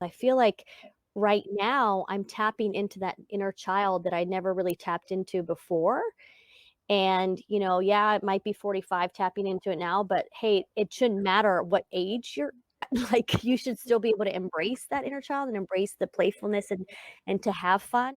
I feel like right now I'm tapping into that inner child that I never really tapped into before. And, yeah, it might be 45 tapping into it now, but hey, it shouldn't matter what age you're like, you should still be able to embrace that inner child and embrace the playfulness and to have fun.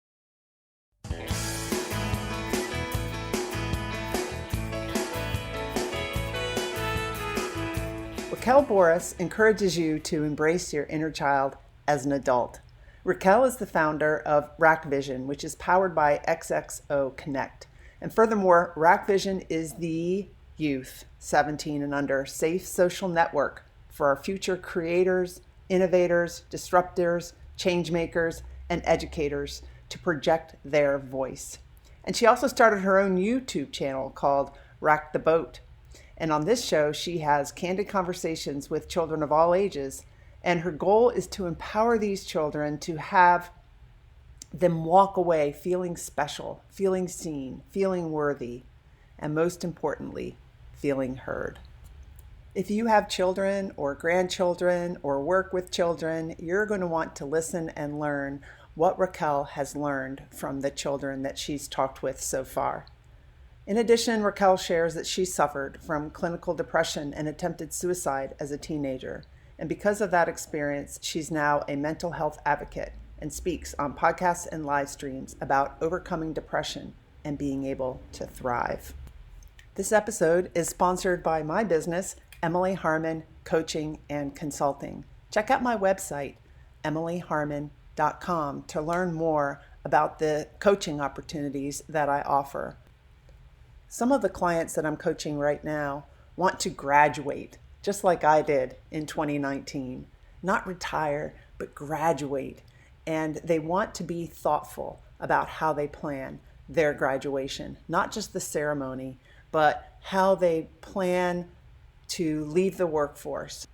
Raquel Borras encourages you to embrace your inner child as an adult. Raquel is the founder of RAQVISION, which is powered by XXO Connect. And furthermore, RAQVISION is the youth 17 and under safe social network for our future creators, innovators, disruptors, changemakers, and educators to project their voice. And she also started her own YouTube channel called Raq the Boat. And on this show, she has candid conversations with children of all ages. And her goal is to empower these children to have them walk away feeling special, feeling seen, feeling worthy, and most importantly, feeling heard. If you have children or grandchildren or work with children, you're going to want to listen and learn what Raquel has learned from the children that she's talked with so far. In addition, Raquel shares that she suffered from clinical depression and attempted suicide as a teenager. And because of that experience, she's now a mental health advocate and speaks on podcasts and live streams about overcoming depression and being able to thrive. This episode is sponsored by my business, Emily Harmon Coaching and Consulting. Check out my website, emilyharmon.com, to learn more about the coaching opportunities that I offer. Some of the clients that I'm coaching right now want to graduate, just like I did in 2019. Not retire, but graduate. And they want to be thoughtful about how they plan their graduation, not just the ceremony, but how they plan to leave the workforce,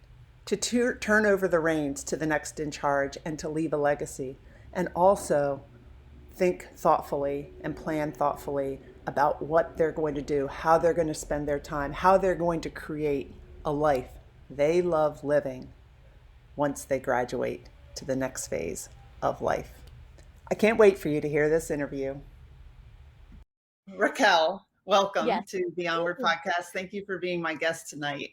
to turn over the reins to the next in charge, and to leave a legacy. And also think thoughtfully and plan thoughtfully about what they're going to do, how they're going to spend their time, how they're going to create a life they love living once they graduate to the next phase of life. I can't wait for you to hear this interview. Raquel, welcome Yes. to the Onward Podcast. Thank you for being my guest tonight.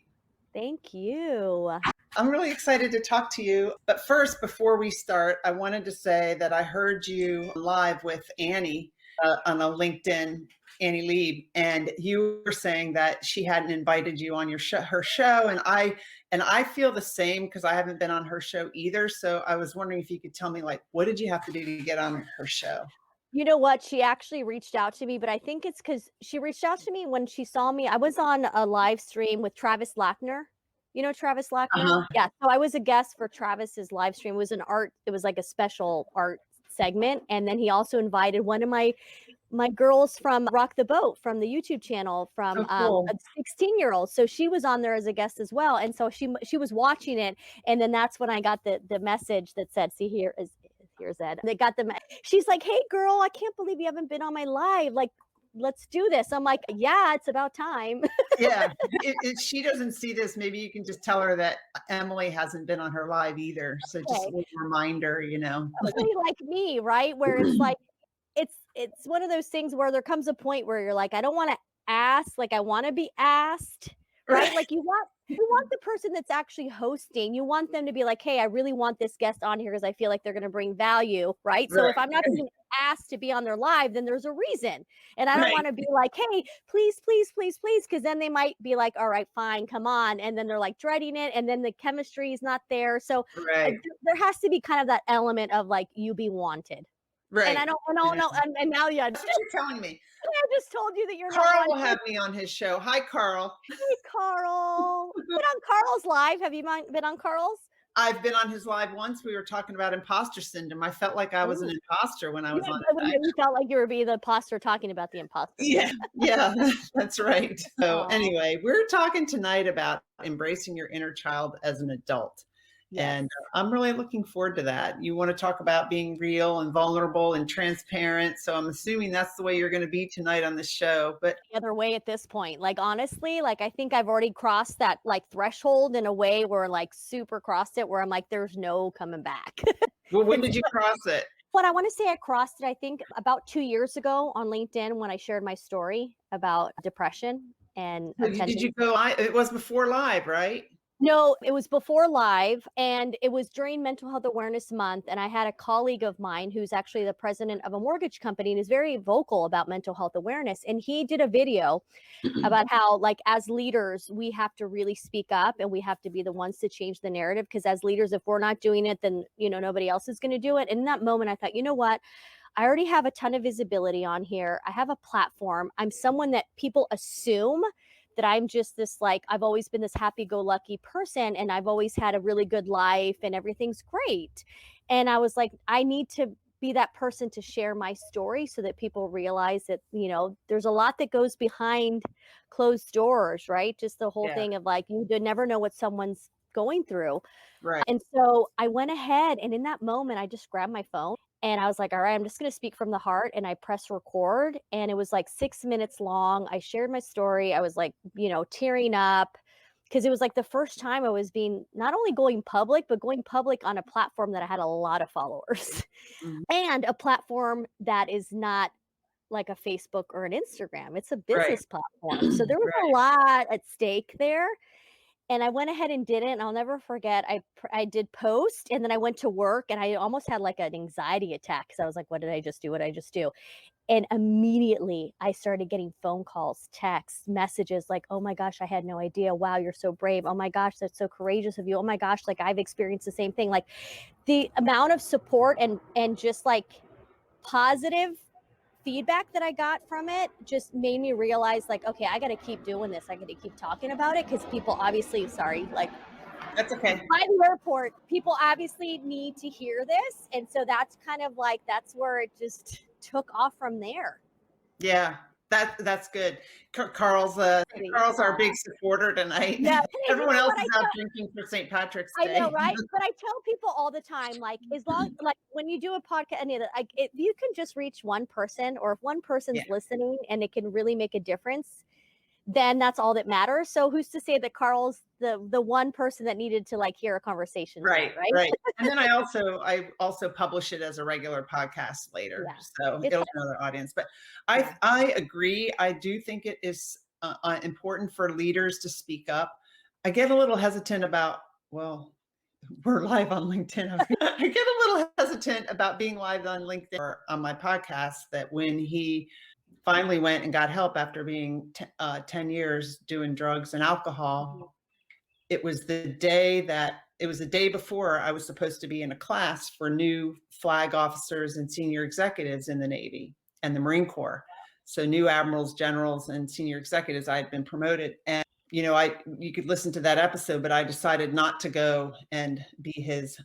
Thank you. I'm really excited to talk to you. But first, before we start, I wanted to say that I heard you live with Annie on a LinkedIn, Annie Lieb, and you were saying that she hadn't invited you on her show, and I feel the same because I haven't been on her show either. So I was wondering if you could tell me, like, what did you have to do to get on her show? You know what? She actually reached out to me, but I think it's because she reached out to me when she saw me. I was on a live stream with Travis Lackner. You know Travis Lackner? Uh-huh. Yeah. So I was a guest for Travis's live stream. It was like a special art segment. And then he also invited one of my girls from Raq the Boat from the YouTube channel from cool. a 16-year-old. So she was on there as a guest as well. And so she was watching it. And then that's when I got the message that said, see, here's Ed. They got she's like, hey girl, I can't believe you haven't been on my live. Like, let's do this. I'm like, yeah, it's about time. Yeah. If she doesn't see this, maybe you can just tell her that Emily hasn't been on her live either. So just a little reminder, Somebody like me, right? Where it's like, it's one of those things where there comes a point where you're like, I don't want to ask, like I want to be asked, right? Like you want the person that's actually hosting, you want them to be like, hey, I really want this guest on here because I feel like they're going to bring value, right? So if I'm not being asked to be on their live, then there's a reason. And I don't want to be like, hey, please, please, please, please, because then they might be like, all right, fine, come on. And then they're like dreading it. And then the chemistry is not there. So there has to be kind of that element of like, you be wanted. Right. And I don't know. And now, yeah. That's what you're telling me. I just told you that you're Carl will have me on his show. Hi, Carl. Hey, Carl. Been on Carl's live. Have you been on Carl's? I've been on his live once. We were talking about imposter syndrome. I felt like I was an imposter when I was on it. You felt like you were being the imposter talking about the imposter. Yeah, that's right. So anyway, we're talking tonight about embracing your inner child as an adult. Yes. And I'm really looking forward to that. You want to talk about being real and vulnerable and transparent. So I'm assuming that's the way you're going to be tonight on the show. But The other way at this point, like, honestly, like, I think I've already crossed that like threshold in a way where like super crossed it, where I'm like, there's no coming back. well, when did you cross it? What I want to say, I crossed it, I think about 2 years ago on LinkedIn when I shared my story about depression and Did you attending. go live? It was before live, right? No, it was before live, and it was during Mental Health Awareness Month. And I had a colleague of mine who's actually the president of a mortgage company and is very vocal about mental health awareness. And he did a video about how, like, as leaders, we have to really speak up and we have to be the ones to change the narrative. Because as leaders, if we're not doing it, then, nobody else is going to do it. And in that moment, I thought, you know what? I already have a ton of visibility on here. I have a platform. I'm someone that people assume that I'm just this, like, I've always been this happy-go-lucky person and I've always had a really good life and everything's great. And I was like, I need to be that person to share my story so that people realize that, there's a lot that goes behind closed doors, right? Just the whole Yeah. thing of like, you never know what someone's going through. Right. And so I went ahead, and in that moment, I just grabbed my phone and I was like, all right, I'm just going to speak from the heart. And I pressed record, and it was like 6 minutes long. I shared my story. I was like, tearing up, because it was like the first time I was being not only going public, but going public on a platform that I had a lot of followers Mhm. and a platform that is not like a Facebook or an Instagram. It's a Right. business platform. So there was a Right. lot at stake there. And I went ahead and did it, and I'll never forget, I did post, and then I went to work, and I almost had like an anxiety attack because I was like, what did I just do? What did I just do? And immediately I started getting phone calls, texts, messages like, oh my gosh, I had no idea. Wow, you're so brave. Oh my gosh, that's so courageous of you. Oh my gosh, like, I've experienced the same thing. Like, the amount of support and just like positive feedback that I got from it just made me realize, like, okay, I got to keep doing this. I got to keep talking about it, because people obviously, like, That's okay. by the airport, people obviously need to hear this. And so that's kind of like, that's where it just took off from there. Yeah, that's good. Carl's our big supporter tonight. Yeah. Everyone else is out drinking for St. Patrick's I Day. know, right? But I tell people all the time, like, as long, like, when you do a podcast, like, if you can just reach one person, or if one person's Yeah. listening and it can really make a difference, then that's all that matters. So who's to say that Carl's the one person that needed to like hear a conversation Right, tonight, right? right. And then I also publish it as a regular podcast later, Yeah. so it'll have another audience. But I agree. I do think it is important for leaders to speak up. I get a little hesitant about, well, we're live on LinkedIn. I get a little hesitant about being live on LinkedIn or on my podcast, that when he finally went and got help after being 10 years doing drugs and alcohol, it was the day before I was supposed to be in a class for new flag officers and senior executives in the Navy and the Marine Corps. So new admirals, generals, and senior executives. I had been promoted, and you could listen to that episode, but I decided not to go and be his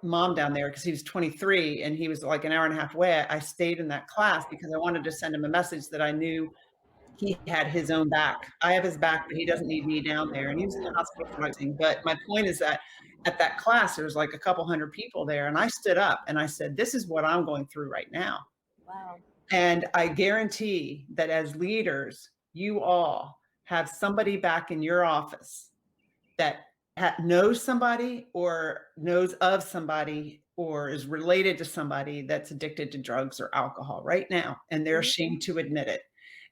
mom down there because he was 23 and he was like an hour and a half away. I stayed in that class because I wanted to send him a message that I knew he had his own back. I have his back, but he doesn't need me down there. And he was in the hospital for everything. But my point is that at that class, there was like a couple hundred people there. And I stood up and I said, this is what I'm going through right now. Wow. And I guarantee that as leaders, you all have somebody back in your office that knows somebody or knows of somebody or is related to somebody that's addicted to drugs or alcohol right now. And they're ashamed to admit it.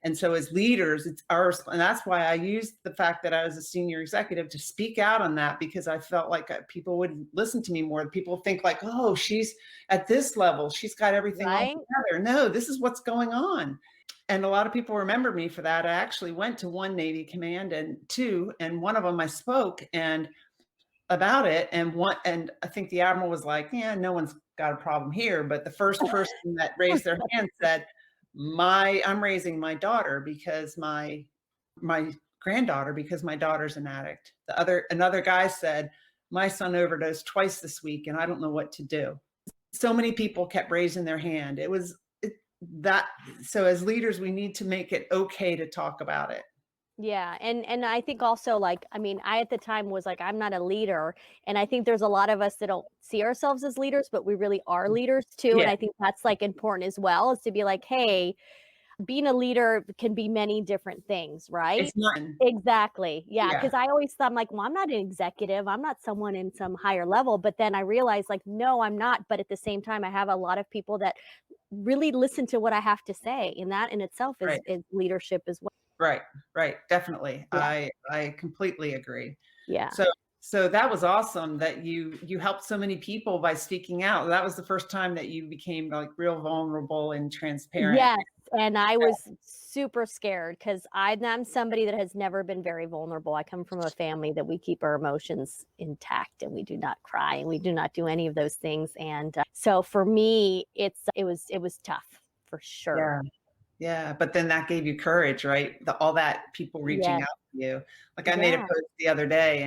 And so as leaders, it's ours. And that's why I used the fact that I was a senior executive to speak out on that, because I felt like people would listen to me more. People think like, oh, she's at this level, she's got everything all together. No, this is what's going on. And a lot of people remember me for that. I actually went to one Navy command and two, and one of them I spoke and about it. And I think the admiral was like, yeah, no one's got a problem here. But the first person that raised their hand said, I'm raising my daughter because my granddaughter, because my daughter's an addict. Another guy said, my son overdosed twice this week and I don't know what to do. So many people kept raising their hand. So as leaders, we need to make it okay to talk about it. Yeah, and I think also, like, I mean, I at the time was like, I'm not a leader, and I think there's a lot of us that don't see ourselves as leaders, but we really are leaders too, and Yeah. I think that's, like, important as well, is to be like, "Hey, being a leader can be many different things," right? It's not. Exactly, yeah, Yeah. because I always thought, I'm like, "Well, I'm not an executive, I'm not someone in some higher level," but then I realized, like, no, I'm not, but at the same time, I have a lot of people that really listen to what I have to say, and that in itself Right. is leadership as well. Right. Right. Definitely. Yeah, I completely agree. yeah. So that was awesome that you helped so many people by speaking out. That was the first time that you became like real vulnerable and transparent. Yes, and I was super scared because I'm somebody that has never been very vulnerable. I come from a family that we keep our emotions intact, and we do not cry, and we do not do any of those things, and, so for me, it was tough, for sure. Yeah. Yeah, but then that gave you courage, right? All that people reaching Yeah, out to you. Like I made a yeah. post the other day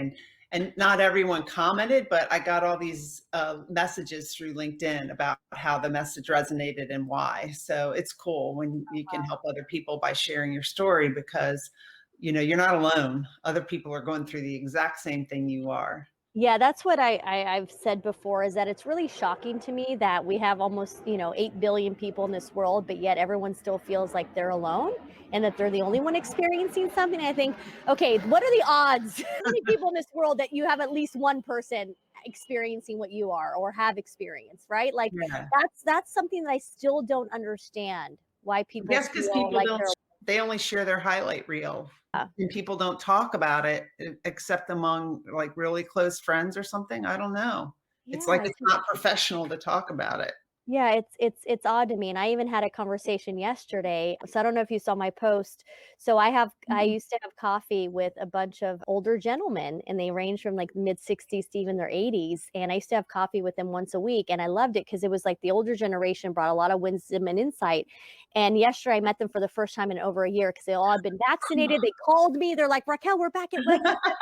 and not everyone commented, but I got all these messages through LinkedIn about how the message resonated and why. So it's cool when you can help other people by sharing your story because you're not alone. Other people are going through the exact same thing you are. Yeah, that's what I've said before, is that it's really shocking to me that we have almost, 8 billion people in this world, but yet everyone still feels like they're alone and that they're the only one experiencing something. I think, okay, what are the odds? How many people in this world that you have at least one person experiencing what you are or have experienced, right? Like Yeah. that's something that I still don't understand, why I people guess because feel people like don't, they're they only share their highlight reel uh, and people don't talk about it except among like really close friends or something. I don't know. It's like yeah, it's not professional to talk about it. yeah, it's odd to me, and I even had a conversation yesterday. So I don't know if you saw my post. So I Mhm. used to have coffee with a bunch of older gentlemen, and they range from like mid-60s to even their 80s. And I used to have coffee with them once a week, and I loved it because it was like the older generation brought a lot of wisdom and insight. And yesterday I met them for the first time in over a year because they all had been vaccinated. They called me. They're like, Raquel, we're back at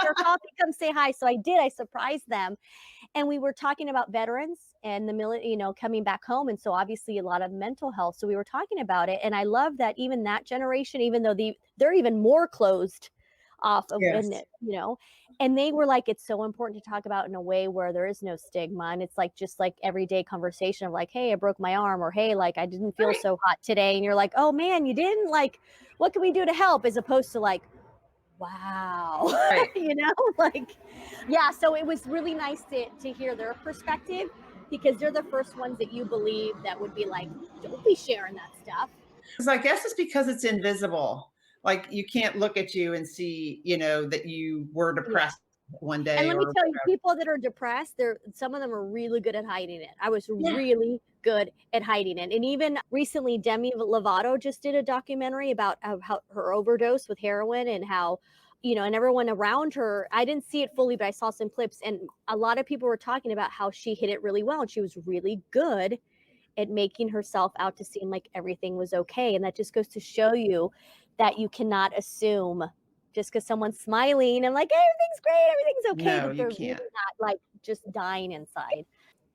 your coffee. Come say hi. So I did. I surprised them, and we were talking about veterans and the military, coming back home, and so obviously a lot of mental health, so we were talking about it, and I love that even that generation, even though they're even more closed off of, and Yes. and they were like, it's so important to talk about in a way where there is no stigma, and it's like just like everyday conversation of like, hey, I broke my arm, or hey, like I didn't feel Right. so hot today, and you're like, oh man, you didn't, like, what can we do to help, as opposed to like, wow. Right. Like, yeah, so it was really nice to hear their perspective, because they're the first ones that you believe that would be like, don't be sharing that stuff. 'Cause I guess it's because it's invisible. Like you can't look at you and see, that you were Yeah. depressed one And day let me or tell you, whatever. people that are depressed, some of them are really good at hiding it. I was Yeah. really good at hiding it. And even recently, Demi Lovato just did a documentary about how her overdose with heroin, and how, and everyone around her, I didn't see it fully, but I saw some clips, and a lot of people were talking about how she hid it really well. And she was really good at making herself out to seem like everything was okay. And that just goes to show you that you cannot assume, just because someone's smiling and like, hey, everything's great, everything's okay, No, that you they're really can't. not, like, just dying inside.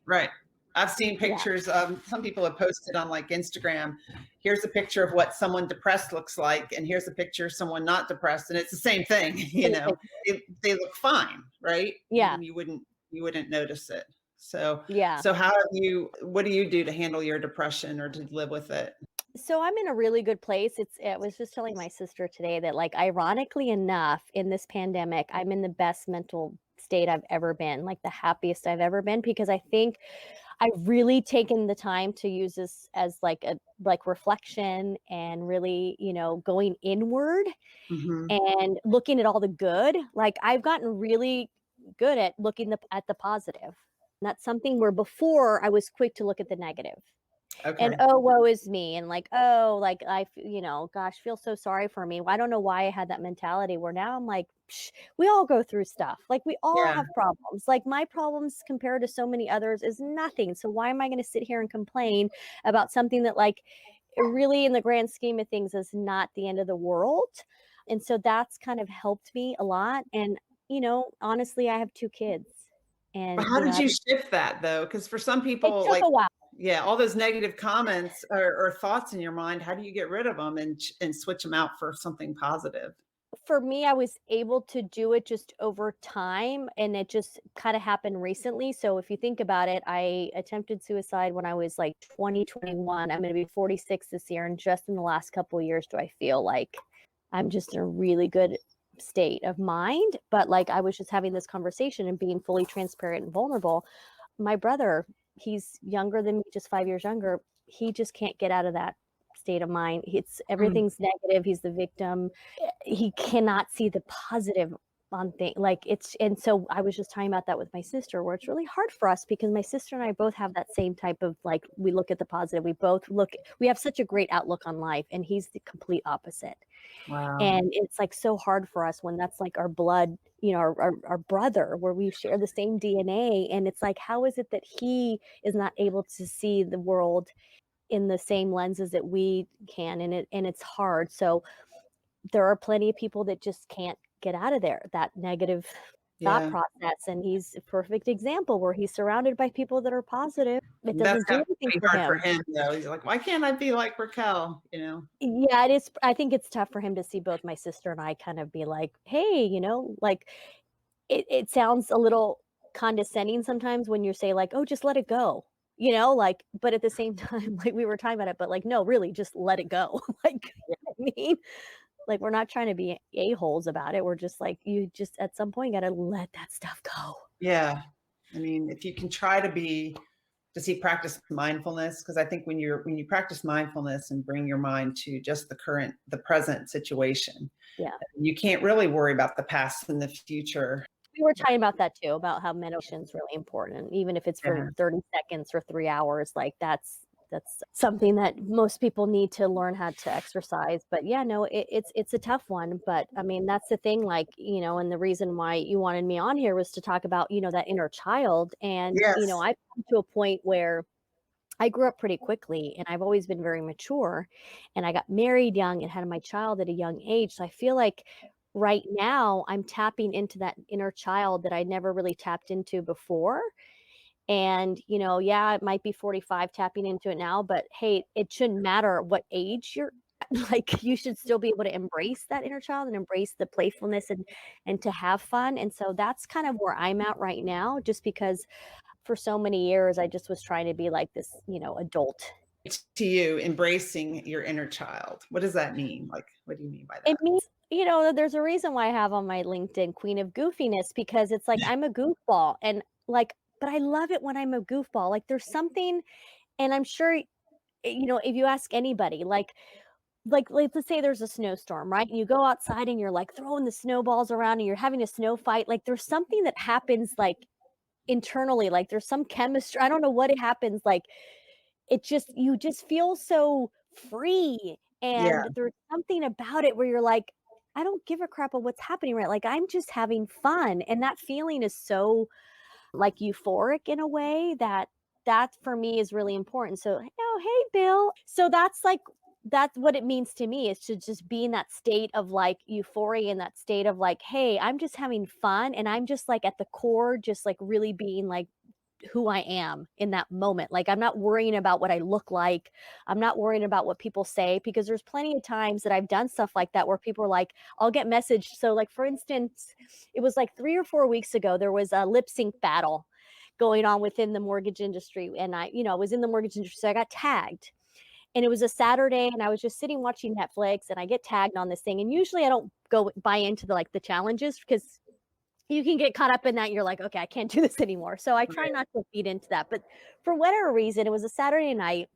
Right. I've seen Yeah. pictures. Some people have posted on like Instagram. Here's a picture of what someone depressed looks like, and here's a picture of someone not depressed, and it's the same thing. Same thing. They look fine, right? Yeah. You wouldn't notice it. So Yeah. so what do you do to handle your depression or to live with it? So I'm in a really good place. I was just telling my sister today that, like, ironically enough, in this pandemic, I'm in the best mental state I've ever been, like the happiest I've ever been, because I think I've really taken the time to use this as like a like reflection, and really, going inward Hmm. and looking at all the good. Like, I've gotten really good at looking at the positive. And that's something where before I was quick to look at the negative. And, Okay. oh, woe is me, and like, oh, like, gosh, feel so sorry for me. Well, I don't know why I had that mentality, where now I'm like, psh, we all go through stuff. Like, we all Yeah. have problems. Like, my problems compared to so many others is nothing. So why am I going to sit here and complain about something that, like, it really, in the grand scheme of things, is not the end of the world? And so that's kind of helped me a lot. And, honestly, I have 2 kids, But and, how did you shift that though? Because for some it people, took like, a while. yeah, all those negative comments or thoughts in your mind, how do you get rid of them and switch them out for something positive? for me, I was able to do it just over time, and it just kind of happened recently. So if you think about it, I attempted suicide when I was like 2021. I'm going to be 46 this year, and just in the last couple of years do I feel like I'm just in a really good state of mind. But like I was just having this conversation and being fully transparent and vulnerable. My brother, he's younger than me, just 5 years younger. He just can't get out of that state of mind. It's Mm. everything's negative. He's the victim. He cannot see the positive on things. Like it's, and so I was just talking about that with my sister, where it's really hard for us because my sister and I both have that same type of like, we look at the positive. We both look, we have such a great outlook on life, and he's the complete opposite. Wow. And it's like so hard for us when that's like our blood, you know, our brother, where we share the same DNA. And it's like, how is it that he is not able to see the world in the same lenses that we can? And it's hard. So there are plenty of people that just can't get out of there, that negative thought Yeah. process. And he's a perfect example where he's surrounded by people that are positive. It That's doesn't do got to anything be for hard for him. him, though. He's like, why can't I be like Raquel? Yeah, it is. I think it's tough for him to see both my sister and I kind of be like, hey, you know, like it sounds a little condescending sometimes when you say like, oh, just let it go, you know, like, but at the same time, like we were talking about it, but like, no, really, just let it go. Like, I mean, like we're not trying to be a-holes about it. We're just like, you just at some point got to let that stuff go. Yeah. I mean, if you can try to be, does he practice mindfulness? Because I think when you practice mindfulness and bring your mind to just the present situation, Yeah. you can't really worry about the past and the future. We were talking about that too, about how meditation is really important, even if it's for Yeah. 30 seconds or 3 hours, like that's something that most people need to learn how to exercise. But yeah, no, it's a tough one. But I mean, that's the thing, like, you know, and the reason why you wanted me on here was to talk about, you know, that inner child. And, you know, Yes. I've come to a point where I grew up pretty quickly, and I've always been very mature, and I got married young and had my child at a young age. So I feel like right now I'm tapping into that inner child that I never really tapped into before. And, you know, yeah, it might be 45 tapping into it now, but hey, it shouldn't matter what age you're like, you should still be able to embrace that inner child and embrace the playfulness and to have fun. And so that's kind of where I'm at right now, just because for so many years I just was trying to be like this, you know, adult. To you, embracing your inner child. What does that mean? Like, what do you mean by It that? means, you know, there's a reason why I have on my LinkedIn Queen of Goofiness, because it's like I'm a goofball, and like, but I love it when I'm a goofball. Like there's something, and I'm sure, you know, if you ask anybody, like let's say there's a snowstorm, right? And you go outside and you're like throwing the snowballs around and you're having a snow fight. Like there's something that happens like internally, like there's some chemistry. I don't know what it happens. Like it just, you just feel so free. Yeah. And there's something about it where you're like, I don't give a crap of what's happening, right? Like I'm just having fun. And that feeling is so like euphoric in a way that for me is really important. So, oh, hey, Bill. So that's what it means to me, is to just be in that state of like euphoria, in that state of like, hey, I'm just having fun. And I'm just like at the core, just like really being like who I am in that moment. Like I'm not worrying about what I look like. I'm not worrying about what people say, because there's plenty of times that I've done stuff like that where people are like, I'll get messaged. So like for instance, it was like 3 or 4 weeks ago, there was a lip sync battle going on within the mortgage industry. And I, you know, I was in the mortgage industry, so I got tagged. And it was a Saturday and I was just sitting watching Netflix and I get tagged on this thing. And usually I don't go buy into the challenges, because you can get caught up in that. You're like, okay, I can't do this anymore. So I try Right. not to feed into that. But for whatever reason, it was a Saturday night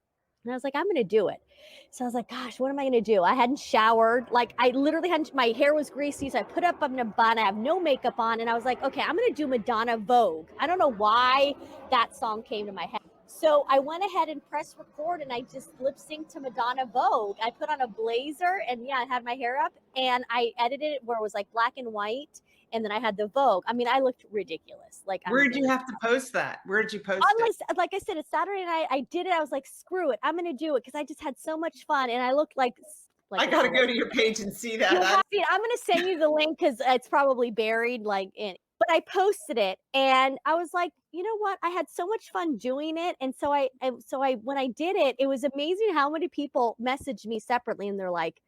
and I was like, I'm going to do it. So I was like, gosh, what am I going to do? I hadn't showered. Like I literally hadn't, my hair was greasy. So I put up a bun. I have no makeup on. And I was like, okay, I'm going to do Madonna Vogue. I don't know why that song came to my head. So I went ahead and pressed record and I just lip synced to Madonna Vogue. I put on a blazer and yeah, I had my hair up and I edited it where it was like black and white. And then I had the Vogue. I mean, I looked ridiculous. Like, Where did you have to post that? Where did you post it? like I said, it's Saturday night. I did it. I was like, screw it. I'm going to do it, because I just had so much fun. And I looked like I got to go to your page and see that. I'm going to send you the link because it's probably buried but I posted it and I was like, you know what? I had so much fun doing it. And so when I did it, it was amazing how many people messaged me separately and they're like,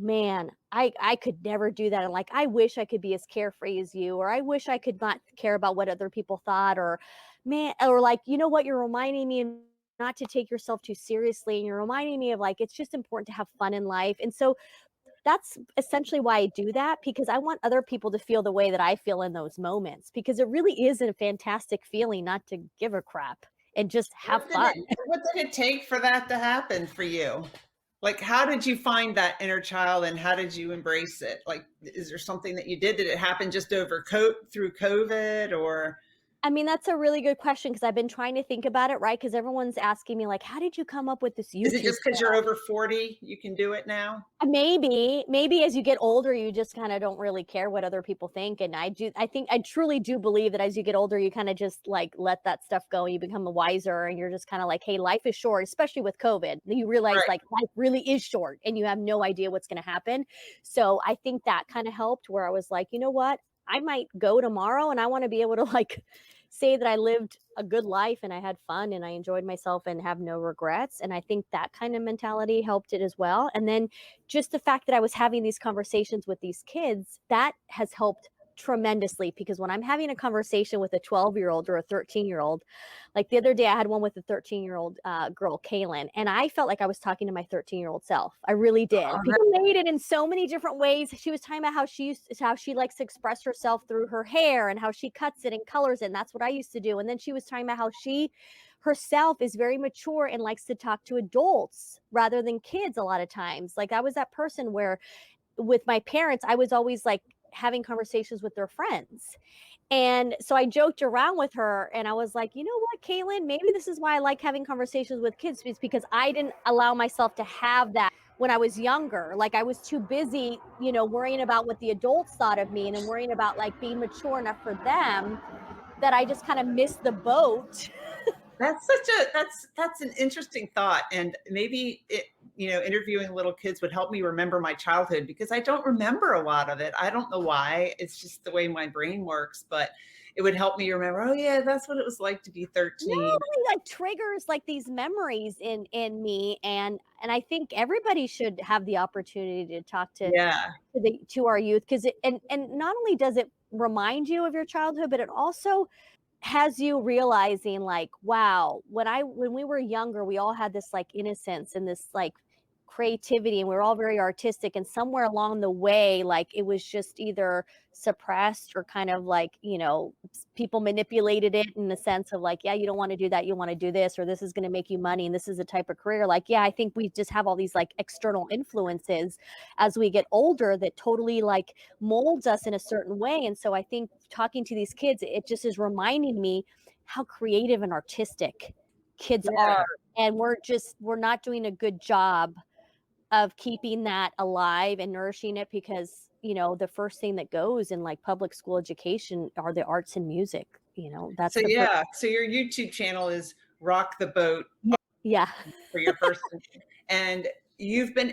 man, I could never do that. And like, I wish I could be as carefree as you, or I wish I could not care about what other people thought, or man, or like, you know what, you're reminding me not to take yourself too seriously. And you're reminding me of like, it's just important to have fun in life. And so that's essentially why I do that, because I want other people to feel the way that I feel in those moments, because it really is a fantastic feeling not to give a crap and just have fun. What did it take for that to happen for you? Like, how did you find that inner child and how did you embrace it? Like, is there something that you did? Did it happen just through COVID or? I mean, that's a really good question, because I've been trying to think about it, right? Because everyone's asking me like, how did you come up with this Is it YouTube just because channel? you're over 40, you can do it now? Maybe as you get older, you just kind of don't really care what other people think. And I truly do believe that as you get older, you kind of just like let that stuff go and you become a wiser, and you're just kind of like, hey, life is short, especially with COVID. You realize Right. like life really is short and you have no idea what's going to happen. So I think that kind of helped, where I was like, you know what? I might go tomorrow and I want to be able to like say that I lived a good life and I had fun and I enjoyed myself and have no regrets. And I think that kind of mentality helped it as well. And then just the fact that I was having these conversations with these kids, that has helped tremendously, because when I'm having a conversation with a 12-year-old or a 13-year-old, like the other day I had one with a 13-year-old girl, Kaylin, and I felt like I was talking to my 13-year-old self. I really did. People made it in so many different ways. She was talking about how she likes to express herself through her hair and how she cuts it and colors it, and that's what I used to do. And then she was talking about how she herself is very mature and likes to talk to adults rather than kids a lot of times. Like I was that person where with my parents, I was always like having conversations with their friends. And so I joked around with her and I was like, you know what, Kaylin, maybe this is why I like having conversations with kids, is because I didn't allow myself to have that when I was younger. Like I was too busy, worrying about what the adults thought of me and then worrying about like being mature enough for them, that I just kind of missed the boat. That's an interesting thought. And maybe interviewing little kids would help me remember my childhood, because I don't remember a lot of it. I don't know why. It's just the way my brain works, but it would help me remember, oh yeah, that's what it was like to be No, 13. really like triggers like these memories in me, and I think everybody should have the opportunity to talk Yeah. to our youth, because and not only does it remind you of your childhood, but it also has you realizing like, wow, when we were younger, we all had this like innocence and this like creativity, and we were all very artistic, and somewhere along the way, like it was just either suppressed or kind of like, people manipulated it in the sense of like, yeah, you don't want to do that, you want to do this, or this is going to make you money and this is a type of career. Like, yeah, I think we just have all these like external influences as we get older that totally like molds us in a certain way. And so I think talking to these kids, it just is reminding me how creative and artistic kids are, Yeah. and we're not doing a good job of keeping that alive and nourishing it, because the first thing that goes in like public school education are the arts and music. That's So the first. yeah, so your YouTube channel is Raq the Boat Yeah. for your first, and you've been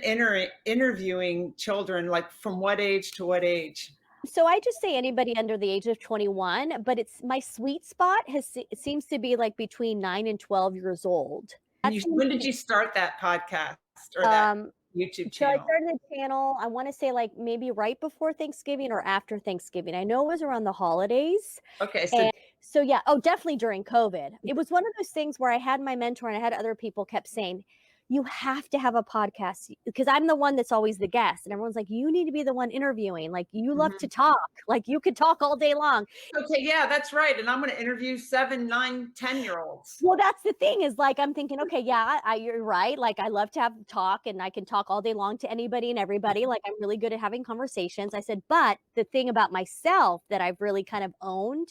interviewing children, like from what age to what age? So I just say anybody under the age of 21, but it's my sweet spot it seems to be like between 9 and 12 years old. And That seems when to did be, you start that podcast or that um YouTube so I channel? started the channel, I want to say like maybe right before Thanksgiving or after Thanksgiving. I know it was around the holidays. Okay, so And so yeah, oh, definitely during COVID. It was one of those things where I had my mentor and I had other people kept saying, you have to have a podcast, because I'm the one that's always the guest. And everyone's like, you need to be the one interviewing. Like you love to mhm. talk. Like you could talk all day long. Okay, yeah, that's right. And I'm going to interview 7, 9, 10-year-olds. Well, that's the thing, is like I'm thinking, okay, yeah, you're right. Like I love to have talk and I can talk all day long to anybody and everybody. Like I'm really good at having conversations. I said, but the thing about myself that I've really kind of owned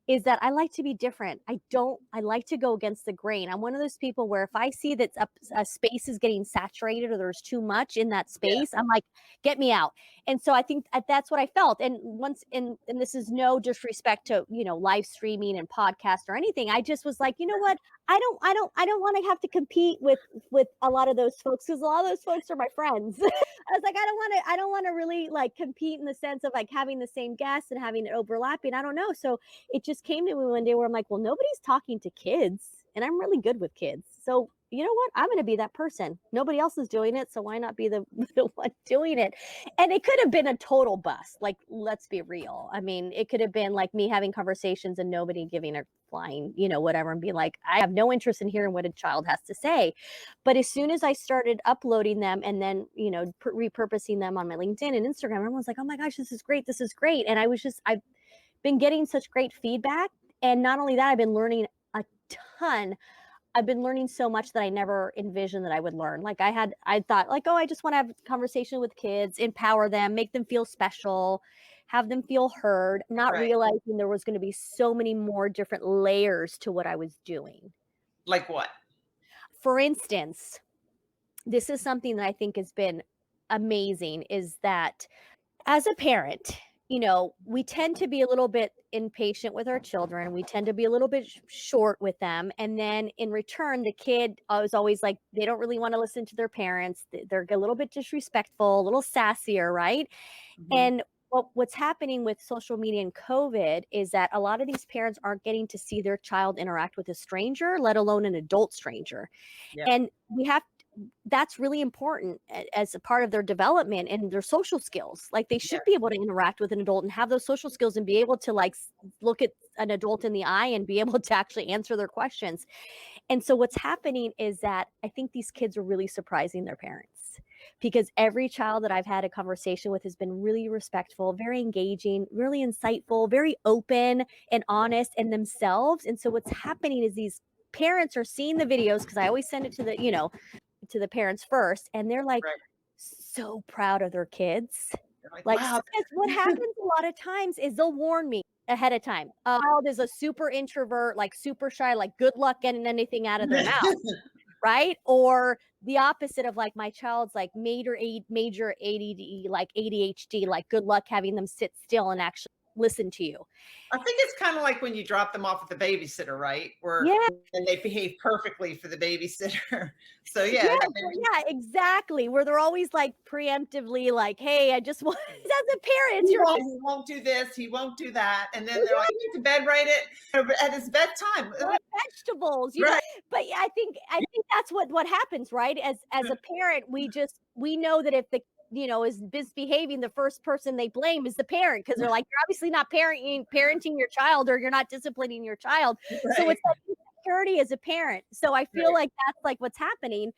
is that I like to be different. I like to go against the grain. I'm one of those people where if I see that a space is getting saturated or there's too much in that Yeah. space, I'm like, get me out. And so I think that's what I felt. And and this is no disrespect to, live streaming and podcast or anything. I just was like, you know what? I don't want to have to compete with a lot of those folks, because a lot of those folks are my friends. I was like, I don't want to really like compete in the sense of like having the same guests and having it overlapping. I don't know. So it just came to me one day where I'm like, well, nobody's talking to kids and I'm really good with kids. So you know what? I'm going to be that person. Nobody else is doing it, so why not be the, the one doing it? And it could have been a total bust. Like, let's be real. I mean, it could have been like me having conversations and nobody giving a flying, whatever, and being like, I have no interest in hearing what a child has to say. But as soon as I started uploading them and then, repurposing them on my LinkedIn and Instagram, everyone's like, oh my gosh, this is great. This is great. And I've been getting such great feedback. And not only that, I've been learning a ton. I've been learning so much that I never envisioned that I would learn. Like I thought like, oh, I just want to have a conversation with kids, empower them, make them feel special, have them feel heard, not Right. realizing there was going to be so many more different layers to what I was doing. Like what? For instance, this is something that I think has been amazing is that as a parent, we tend to be a little bit impatient with our children. We tend to be a little bit short with them. And then in return, the kid is always like, they don't really want to listen to their parents. They're a little bit disrespectful, a little sassier, right? Mm-hmm. And what's happening with social media and COVID is that a lot of these parents aren't getting to see their child interact with a stranger, let alone an adult stranger. Yep. And that's really important as a part of their development and their social skills. Like they should be able to interact with an adult and have those social skills and be able to like look at an adult in the eye and be able to actually answer their questions. And so what's happening is that I think these kids are really surprising their parents because every child that I've had a conversation with has been really respectful, very engaging, really insightful, very open and honest in themselves. And so what's happening is these parents are seeing the videos because I always send it to the, to the parents first, and they're like so proud of their kids. Like wow. what happens a lot of times is they'll warn me ahead of time. Child is a super introvert, like super shy, like good luck getting anything out of their mouth. Right? Or the opposite of like my child's like major ADD, like ADHD, like good luck having them sit still and actually listen to you. I think it's kind of like when you drop them off with the babysitter, right? And they behave perfectly for the babysitter. So yeah, exactly. Where they're always like preemptively like, hey, I just want as a parent, he won't do this, he won't do that. And then they're like, you get to bed right at his bedtime. Vegetables, But yeah, I think that's what happens, right? As a parent, we know that if the is misbehaving, the first person they blame is the parent because they're like, you're obviously not parenting your child or you're not disciplining your child. Right. So it's like insecurity as a parent. So I feel like that's like what's happening.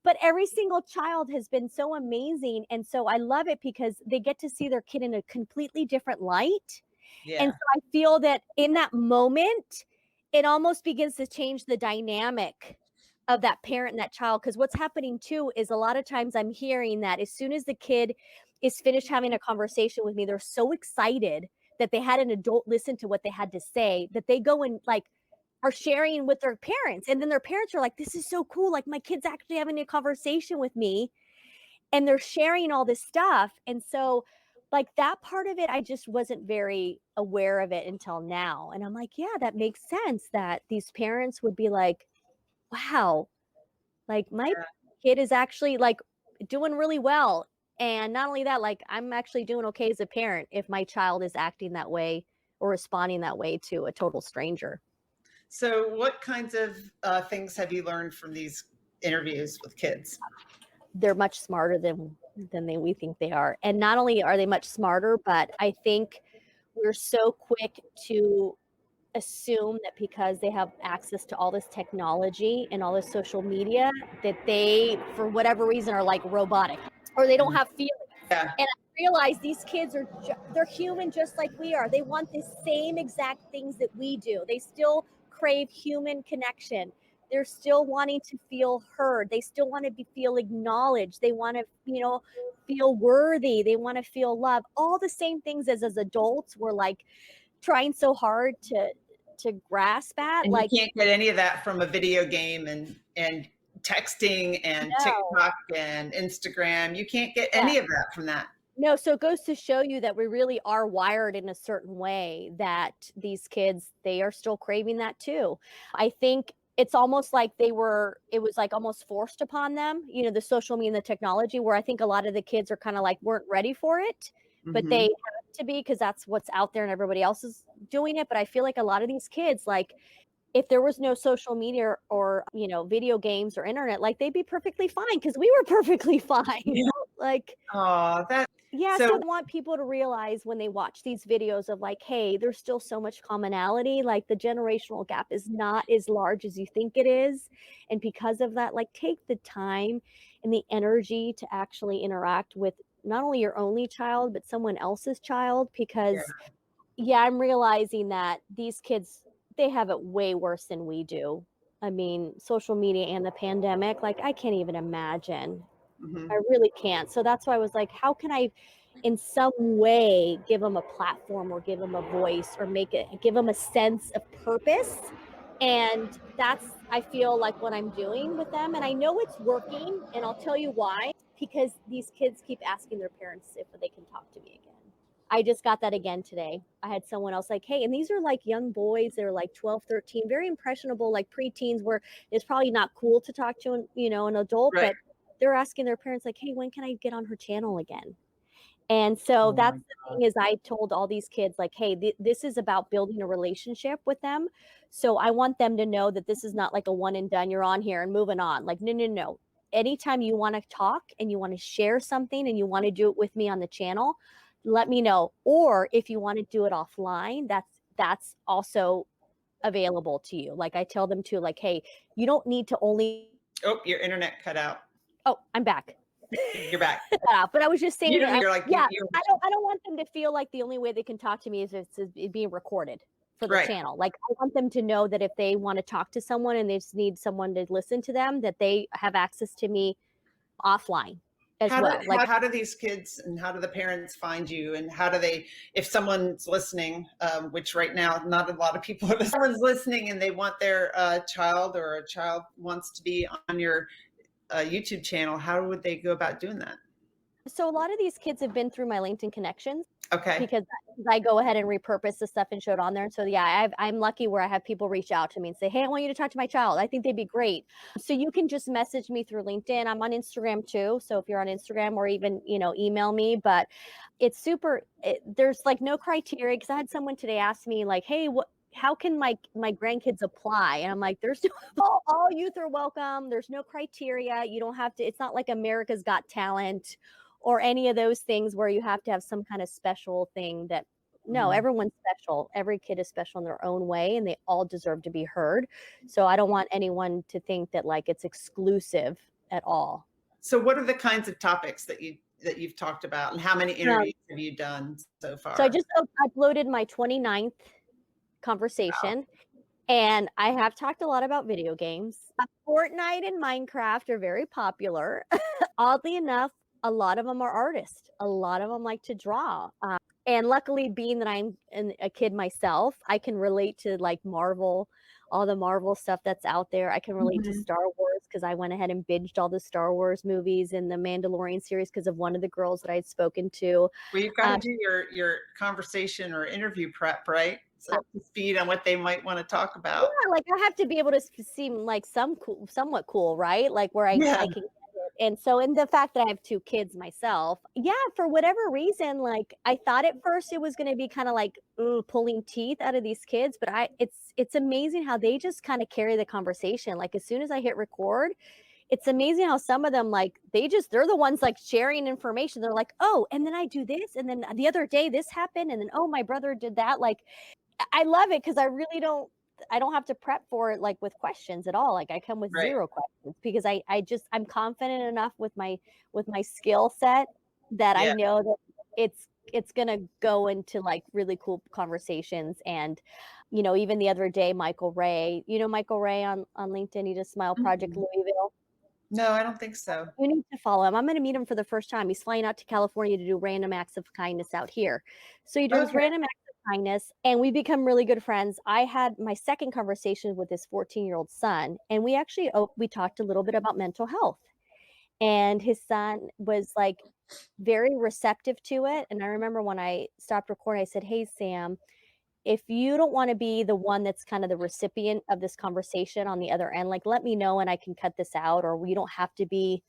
But every single child has been so amazing. And so I love it because they get to see their kid in a completely different light. Yeah. And so I feel that in that moment, it almost begins to change the dynamic of that parent and that child. Because what's happening too is a lot of times I'm hearing that as soon as the kid is finished having a conversation with me, they're so excited that they had an adult listen to what they had to say that they go and like are sharing with their parents. And then their parents are like, this is so cool. Like my kid's actually having a conversation with me and they're sharing all this stuff. And so like that part of it, I just wasn't very aware of it until now. And I'm like, yeah, that makes sense that these parents would be like, wow, like my kid is actually like doing really well. And not only that, like I'm actually doing okay as a parent if my child is acting that way or responding that way to a total stranger. So what kinds of things have you learned from these interviews with kids? They're much smarter than we think they are. And not only are they much smarter, but I think we're so quick to assume that because they have access to all this technology and all this social media that they, for whatever reason, are like robotic or they don't have feelings. Yeah. And I realize these kids they're human just like we are. They want the same exact things that we do. They still crave human connection. They're still wanting to feel heard. They still want to feel acknowledged. They want to, feel worthy. They want to feel love. All the same things as adults we're like trying so hard to grasp at. And like you can't get any of that from a video game and texting and TikTok and Instagram. You can't get any of that from that. No, so it goes to show you that we really are wired in a certain way that these kids, they are still craving that too. I think it's almost like it was like almost forced upon them, the social media and the technology, where I think a lot of the kids are kind of like weren't ready for it, but they have to be because that's what's out there and everybody else is doing it. But I feel like a lot of these kids, like if there was no social media or, video games or internet, like they'd be perfectly fine because we were perfectly fine. Yeah. Like, Oh, yeah, so I so want people to realize when they watch these videos of like, hey, there's still so much commonality. Like the generational gap is not as large as you think it is. And because of that, like take the time and the energy to actually interact with not only your only child, but someone else's child. yeah. Because, yeah, I'm realizing that these kids, they have it way worse than we do. I mean, social media and the pandemic, like I can't even imagine. Hmm. I really can't. So that's why I was like, how can I, in some way, give them a platform or give them a voice or give them a sense of purpose? And that's, I feel like what I'm doing with them. And I know it's working. And I'll tell you why, because these kids keep asking their parents if they can talk to me again. I just got that again today. I had someone else like, hey, and these are like young boys. They're like 12, 13, very impressionable, like preteens where it's probably not cool to talk to an adult, Right. but they're asking their parents like, hey, when can I get on her channel again? And so Oh that's my the God. thing is I told all these kids like, hey, this is about building a relationship with them. So I want them to know that this is not like a one and done, you're on here and moving on. Like, no, no, no. Anytime you want to talk and you want to share something and you want to do it with me on the channel, let me know. Or if you want to do it offline, that's also available to you. Like I tell them to like, hey, you don't need to only. Oh, your internet cut out. Oh, I'm back. You're back. But I was just You saying don't. that, You're like yeah, you're I don't want them to feel like the only way they can talk to me is if it's being recorded for the right. channel. Like I want them to know that if they want to talk to someone and they just need someone to listen to them, that they have access to me offline as well. Like, How do these kids and how do the parents find you, and how do they, if someone's listening, which right now not a lot of people are, someone's listening and they want their child, or a child wants to be on your YouTube channel, how would they go about doing that? so a lot of these kids have been through my LinkedIn connections Okay. because I go ahead and repurpose the stuff and show it on there. And so, yeah, I'm lucky where I have people reach out to me and say, hey, I want you to talk to my child. I think they'd be great. So you can just message me through LinkedIn. I'm on Instagram too. So if you're on Instagram or even, email me, but it's there's like no criteria. Cause I had someone today ask me like, hey, how can my grandkids apply? And I'm like, there's all youth are welcome. There's no criteria. You don't have to, it's not like America's Got Talent or any of those things where you have to have some kind of special thing that no, Mhm. everyone's special. Every kid is special in their own way and they all deserve to be heard. So I don't want anyone to think that like it's exclusive at all. So what are the kinds of topics that you've talked about, and how many Um, interviews have you done so so I far? just uploaded my 29th Wow. conversation. And I have talked a lot about video games. Fortnite and Minecraft are very popular. Oddly enough, a lot of them are artists. A lot of them like to draw. And luckily, being that I'm a kid myself, I can relate to like Marvel, all the Marvel stuff that's out there. I can relate to Mhm. Star Wars because I went ahead and binged all the Star Wars movies and the Mandalorian series because of one of the girls that I had spoken to. Well, you've got to Um, do your conversation or interview prep, right? So up to speed on what they might want to talk about. Yeah, like I have to be able to seem like somewhat cool, right? Like where Yeah. I can get it. And so, in the fact that I have two kids myself, yeah, for whatever reason, like I thought at first it was going to be kind of like pulling teeth out of these kids, but it's amazing how they just kind of carry the conversation. Like as soon as I hit record, it's amazing how some of them like they're the ones like sharing information. They're like, oh, and then I do this, and then the other day this happened, and then oh, my brother did that. Like I love it because I don't have to prep for it like with questions at all. Like I come with Right. zero questions because I'm confident enough with my skill set that I Yeah. know that it's gonna go into like really cool conversations. And even the other day, Michael Ray, Michael Ray on LinkedIn, he does Smile Project Mhm. Louisville. No, I don't think so. You need to follow him. I'm going to meet him for the first time. He's flying out to California to do random acts of kindness out here. So he does Okay. random acts of kindness, and we become really good friends. I had my second conversation with his 14-year-old son, and we talked a little bit about mental health. And his son was like very receptive to it. And I remember when I stopped recording, I said, "Hey, Sam, if you don't want to be the one that's kind of the recipient of this conversation on the other end, like let me know and I can cut this out, or we don't have to be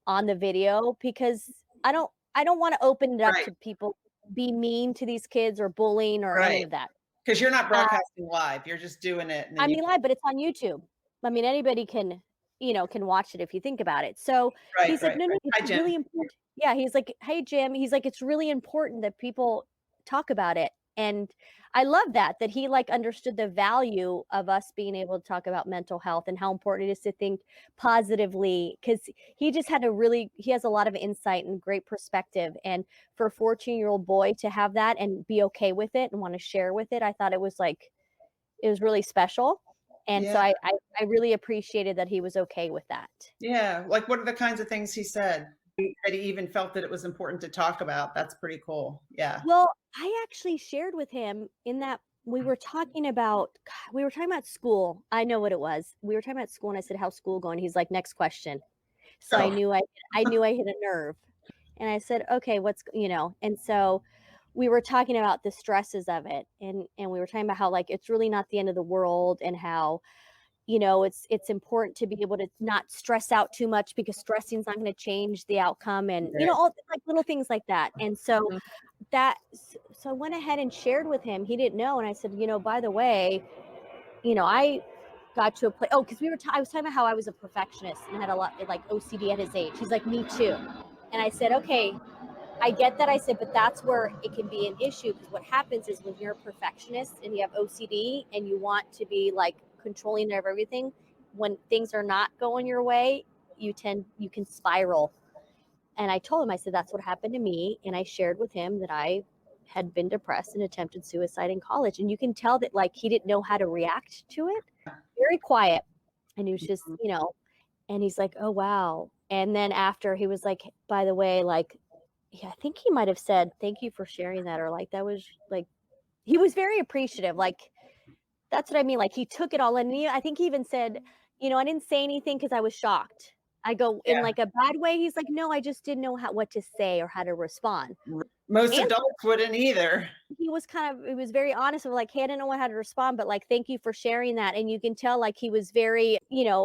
on the video because I don't want to open it up Right. to people be mean to these kids or bullying or any Right. of that." Because you're not broadcasting live. You're just doing it. And then I mean, live, but it's on YouTube. I mean, anybody can, can watch it if you think about it. So he's like, no, Hi, it's Jim. really important. Yeah. He's like, hey, Jim. He's like, it's really important that people talk about it. And I love that he like understood the value of us being able to talk about mental health and how important it is to think positively, because he just had he has a lot of insight and great perspective. And for a 14-year-old boy to have that and be okay with it and want to share with it, I thought it was really special. And so I really appreciated that he was okay with that. Yeah. Like, what are the kinds of things he said that he even felt that it was important to talk about? That's pretty cool. Yeah. Well, I actually shared with him in that we were talking about school. I know what it was. We were talking about school and I said, how's school going? He's like, next question. So I knew I hit a nerve. And I said, okay, and so we were talking about the stresses of it. And we were talking about how like, it's really not the end of the world, and how, it's important to be able to not stress out too much, because stressing is not going to change the outcome, and, all like little things like that. And so so I went ahead and shared with him. He didn't know. And I said, by the way, I got to a place, because I was talking about how I was a perfectionist and had a lot like OCD at his age. He's like, me too. And I said, okay, I get that. I said, but that's where it can be an issue, because what happens is when you're a perfectionist and you have OCD and you want to be like controlling of everything, when things are not going your way, you can spiral. And I told him, I said, that's what happened to me. And I shared with him that I had been depressed and attempted suicide in college. And you can tell that like he didn't know how to react to it. Very quiet. And he was just, and he's like, oh, wow. And then after, he was like, by the way, like, yeah, I think he might have said, thank you for sharing that. Or like, that was like, he was very appreciative. Like, that's what I mean. Like, he took it all in. And I think he even said, I didn't say anything because I was shocked. I go in like a bad way. He's like, no, I just didn't know what to say or how to respond. Most adults wouldn't either. He was very honest of like, hey, I didn't know how to respond, but like, thank you for sharing that. And you can tell like he was very,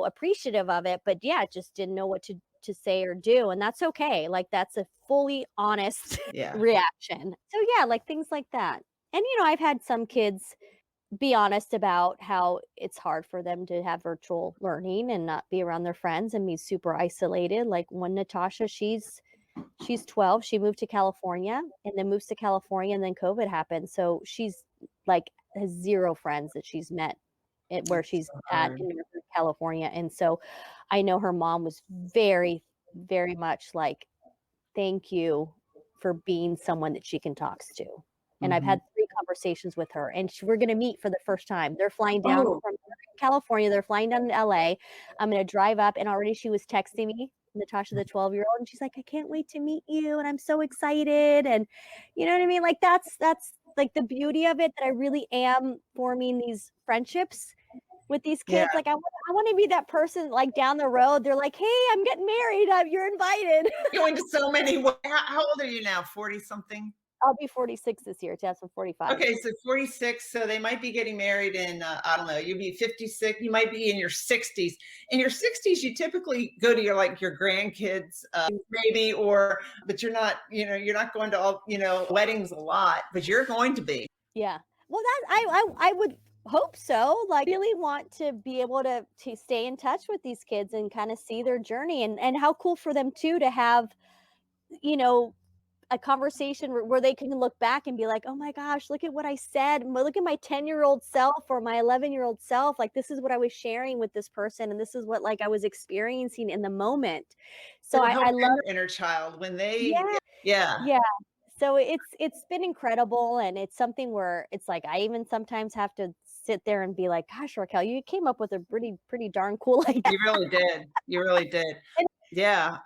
appreciative of it, but yeah, just didn't know what to say or do. And that's okay. Like, that's a fully honest reaction. So yeah, like things like that. And, I've had some kids be honest about how it's hard for them to have virtual learning and not be around their friends and be super isolated. Like one Natasha, she's 12. She moved to California and then moves to California, and then COVID happened. So she's like has zero friends that she's met where she's at in California. And so I know her mom was very, very much like, thank you for being someone that she can talk to. And I've had 3 conversations with her, and we're going to meet for the first time. They're flying down from California. They're flying down to LA. I'm going to drive up, and already she was texting me, Natasha, the 12-year-old, and she's like, I can't wait to meet you. And I'm so excited. And you know what I mean? Like that's like the beauty of it, that I really am forming these friendships with these kids. Like I want to be that person, like down the road, they're like, hey, I'm getting married. You're invited. Going to so many. How old are you now? 40 something? I'll be 46 this year, 2045. Okay, so 46. So they might be getting married in, I don't know, you'll be 56. You might be in your 60s. In your 60s, you typically go to your grandkids, maybe, but you're not, you're not going to all, weddings a lot, but you're going to be. Yeah. Well, I would hope so. Like, really want to be able to stay in touch with these kids and kind of see their journey, and how cool for them too to have, a conversation where they can look back and be like, oh my gosh, look at what I said. Look at my 10-year-old self or my 11-year-old self. Like, this is what I was sharing with this person. And this is what like I was experiencing in the moment. So I love inner child when they, yeah. So it's been incredible. And it's something where it's like, I even sometimes have to sit there and be like, gosh, Raquel, you came up with a pretty darn cool idea. You really did. You really did. Yeah,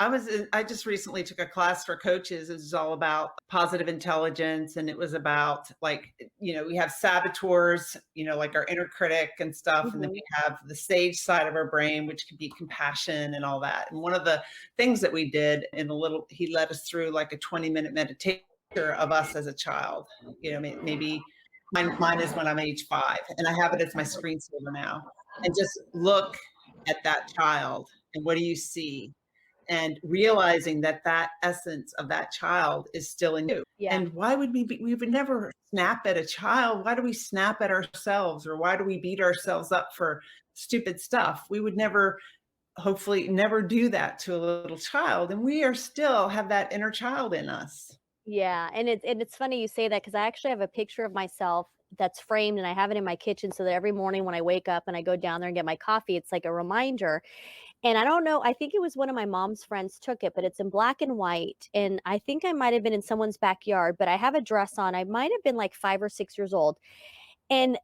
I just recently took a class for coaches. It was all about positive intelligence. And it was about like, we have saboteurs, like our inner critic and stuff. And then we have the sage side of our brain, which can be compassion and all that. And one of the things that we did he led us through like a 20-minute meditation of us as a child. Maybe mine is when I'm age 5, and I have it as my screensaver now. And just look at that child, and what do you see? and realizing that that essence of that child is still in you. Yeah. And why would we would never snap at a child? Why do we snap at ourselves, or why do we beat ourselves up for stupid stuff? We would never, hopefully never do that to a little child. And we are still have that inner child in us. Yeah, and it's funny you say that because I actually have a picture of myself that's framed, and I have it in my kitchen so that every morning when I wake up and I go down there and get my coffee, it's like a reminder. And I don't know, I think it was one of my mom's friends took it, but it's in black and white, and I think I might have been in someone's backyard, but I have a dress on. I might have been like 5 or 6 years old, and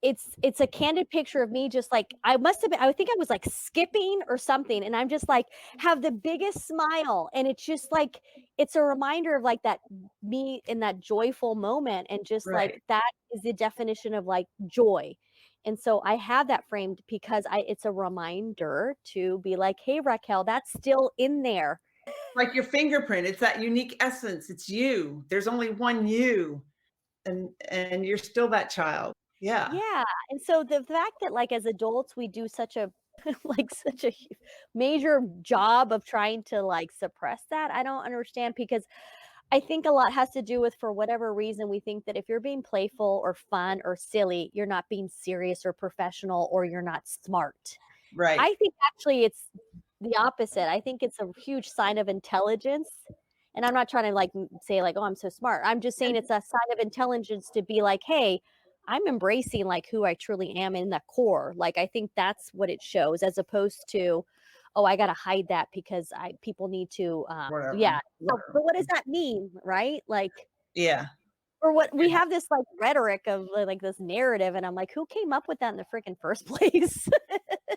it's a candid picture of me just like I must have been I think I was like skipping or something, and I'm just like have the biggest smile, and it's just like it's a reminder of like that me in that joyful moment, and just like Right. that is the definition of like joy. And so I have that framed because I it's a reminder to be like, "Hey, Raquel, that's still in there." Like your fingerprint, it's that unique essence. It's you. There's only one you, and you're still that child. Yeah. Yeah, and so the fact that, like, as adults, we do such a like, such a major job of trying to, like, suppress that, I don't understand because I think a lot has to do with for whatever reason, we think that if you're being playful or fun or silly, you're not being serious or professional or you're not smart. Right. I think actually it's the opposite. I think it's a huge sign of intelligence, and I'm not trying to, like, say, like, "Oh, I'm so smart." I'm just saying it's a sign of intelligence to be like, "Hey, I'm embracing, like, who I truly am in the core." Like, I think that's what it shows as opposed to, "Oh, I gotta hide that because I people need to," yeah. Whatever. So, but what does that mean, right? Like Yeah. or what we have this, like, rhetoric of, like, this narrative, and I'm like, "Who came up with that in the freaking first place?"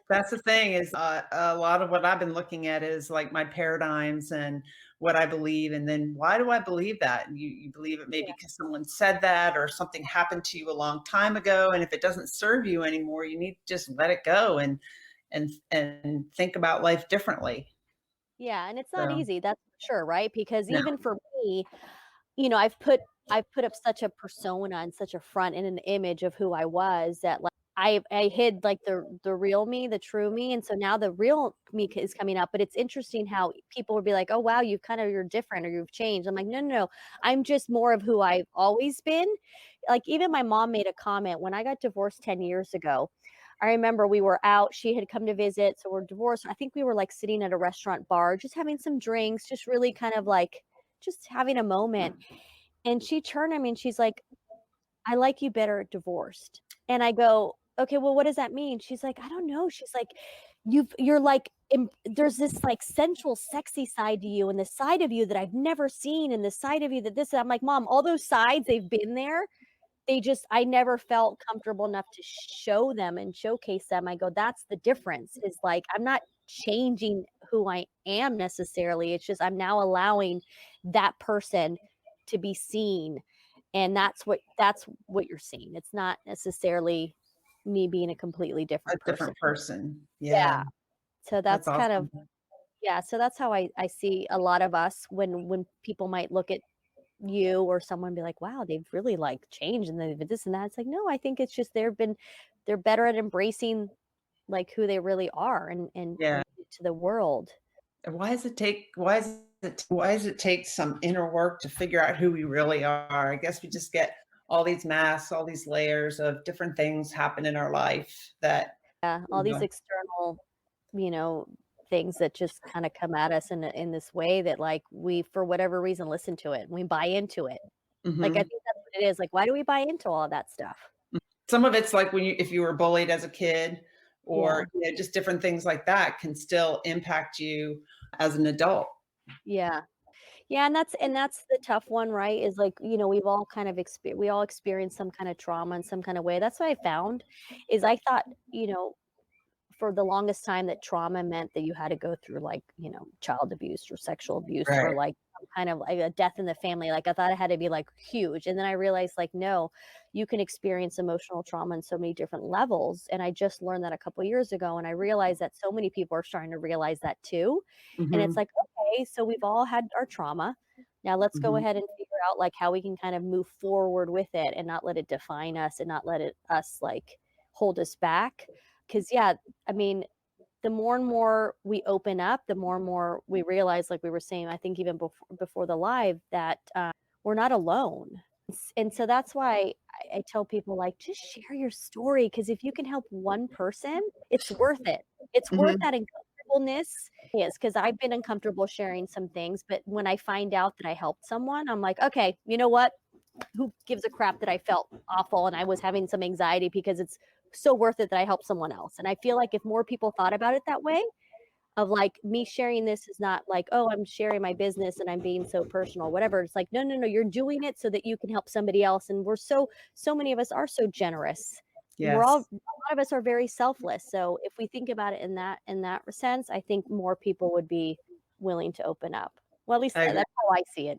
That's the thing is, a lot of what I've been looking at is like my paradigms and what I believe, and then why do I believe that? And you believe it maybe Yeah. because someone said that or something happened to you a long time ago, and if it doesn't serve you anymore, you need to just let it go and think about life differently. Yeah, and it's not So, easy, that's for sure, right? Because no. even for me, I've put up such a persona and such a front and an image of who I was that, like, I hid, like, the real me, the true me, and so now the real me is coming up, but it's interesting how people will be like, "Oh, wow, you're different or you've changed." I'm like, "No, no, no, I'm just more of who I've always been." Like, even my mom made a comment when I got divorced 10 years ago. I remember we were out, she had come to visit, so we're divorced. I think we were, like, sitting at a restaurant bar, just having some drinks, just really kind of, like, just having a moment. And she turned at me and she's like, "I like you better divorced." And I go, "Okay, well, what does that mean?" She's like, "I don't know." She's like, you're like, there's this like sensual, sexy side to you and the side of you that I've never seen and the side of you that this." I'm like, "Mom, all those sides, they've been there. They just, I never felt comfortable enough to show them and showcase them." I go, "That's the difference is like, I'm not changing who I am necessarily. It's just I'm now allowing that person to be seen. And that's what you're seeing. It's not necessarily me being a completely A different person." different person. Yeah. Yeah. So That's that's kind of, awesome. yeah, so that's how I see a lot of us when people might look at you or someone be like, "Wow, they've really, like, changed and they've this and that." It's like, no, I think it's just they're better at embracing, like, who they really are and Yeah. bringing it to the world. Why does it take some inner work to figure out who we really are? I guess we just get all these masks, all these layers of different things happen in our life that, Yeah, all you these know. external, you know, things that just kinda come at us in this way that, like, we, for whatever reason, listen to it, we buy into it. Like, I Mhm. think that's what it is, like, why do we buy into all of that stuff? Some of it's like when if you were bullied as a kid Yeah, or, just different things like that can still impact you as an adult. yeah. Yeah, and that's the tough one, right? Is like, we've all kind of we all experience some kind of trauma in some kind of way. That's what I found is I thought, for the longest time that trauma meant that you had to go through like, child abuse or sexual abuse or Right. like some kind of like a death in the family. Like I thought it had to be like huge. And then I realized like, no, you can experience emotional trauma on so many different levels. And I just learned that a couple years ago. And I realized that so many people are starting to realize that too. And it's Mhm. like, okay, so we've all had our trauma. Now let's go Mhm. ahead and figure out like how we can kind of move forward with it and not let it define us and not let it us like hold us back. Cause yeah, I mean, the more and more we open up, the more and more we realize, like we were saying, I think even before the live, that we're not alone. And so that's why I tell people, like, just share your story, because if you can help one person, it's worth it. It's worth that uncomfortableness. Yes, because I've been uncomfortable sharing some things, but when I find out that I helped someone, I'm like, okay, you know what? Who gives a crap that I felt awful and I was having some anxiety, because it's so worth it that I helped someone else. And I feel like if more people thought about it that way, of like, me sharing this is not like, oh, I'm sharing my business and I'm being so personal, whatever. It's like, no, you're doing it so that you can help somebody else. And we're so many of us are so generous. Yes. A lot of us are very selfless. So if we think about it in that sense, I think more people would be willing to open up. Well, at least that's how I see it.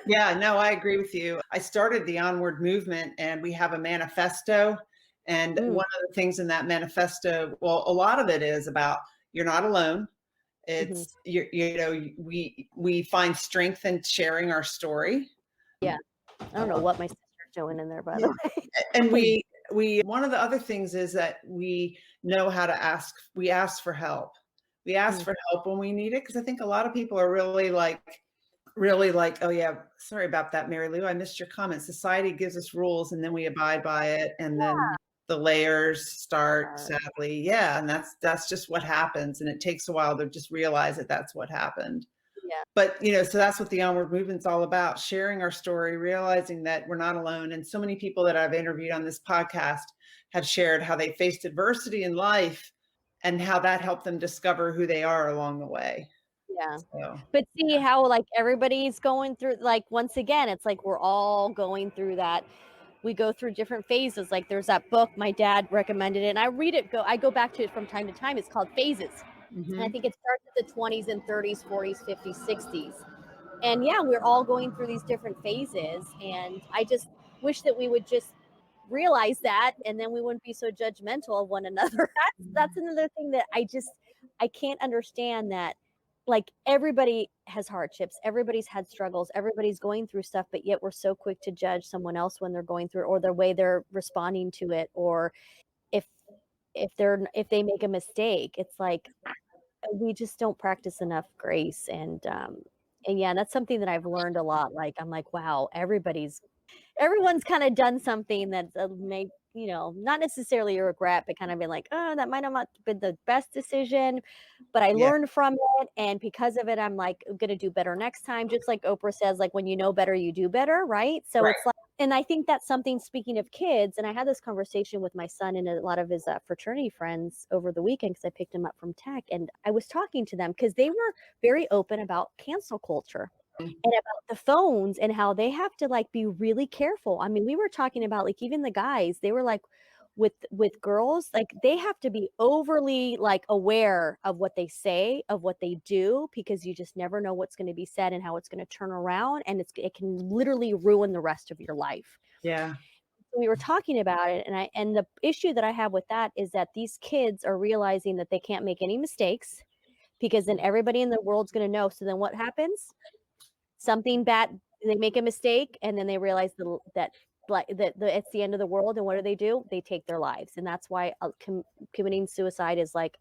Yeah, no, I agree with you. I started the Onward movement, and we have a manifesto. And one of the things in that manifesto, well, a lot of it is about you're not alone. It's we find strength in sharing our story. Yeah, I don't know what my sister's doing in there, by the way. And we one of the other things is that we know how to ask. We ask for help. We ask for help when we need it, because I think a lot of people are really like, oh yeah, sorry about that, Mary Lou, I missed your comment. Society gives us rules and then we abide by it, and then the layers start, sadly. Yeah, and that's just what happens, and it takes a while to just realize that that's what happened. Yeah. But so that's what the Onward movement's all about: sharing our story, realizing that we're not alone. And so many people that I've interviewed on this podcast have shared how they faced adversity in life and how that helped them discover who they are along the way. Yeah. So. But see how, like, everybody's going through, like, once again, it's like we're all going through that. We go through different phases. Like, there's that book my dad recommended it, and I read it. I go back to it from time to time. It's called Phases. And I think it starts at the 20s and 30s, 40s, 50s, 60s. And yeah, we're all going through these different phases. And I just wish that we would just realize that, and then we wouldn't be so judgmental of one another. That's another thing that I can't understand, that like everybody has hardships, everybody's had struggles, everybody's going through stuff, but yet we're so quick to judge someone else when they're going through it, or the way they're responding to it, or if they make a mistake. It's like we just don't practice enough grace. And yeah, that's something that I've learned a lot. Like, I'm like, wow, everyone's kind of done something that's made, not necessarily a regret, but kind of been like, oh, that might have not been the best decision, but I learned from it. And because of it, I'm like, I'm going to do better next time. Just like Oprah says, like, when you know better, you do better. Right. So it's like, and I think that's something, speaking of kids, and I had this conversation with my son and a lot of his fraternity friends over the weekend, because I picked him up from tech, and I was talking to them because they were very open about cancel culture and about the phones, and how they have to like be really careful. I mean, we were talking about, like, even the guys, they were like, with girls, like, they have to be overly like aware of what they say, of what they do, because you just never know what's going to be said and how it's going to turn around, and it can literally ruin the rest of your life. Yeah. So we were talking about it, and the issue that I have with that is that these kids are realizing that they can't make any mistakes, because then everybody in the world's going to know. So then what happens? Something bad, they make a mistake, and then they realize that it's the end of the world. And what do? They take their lives. And that's why committing suicide is like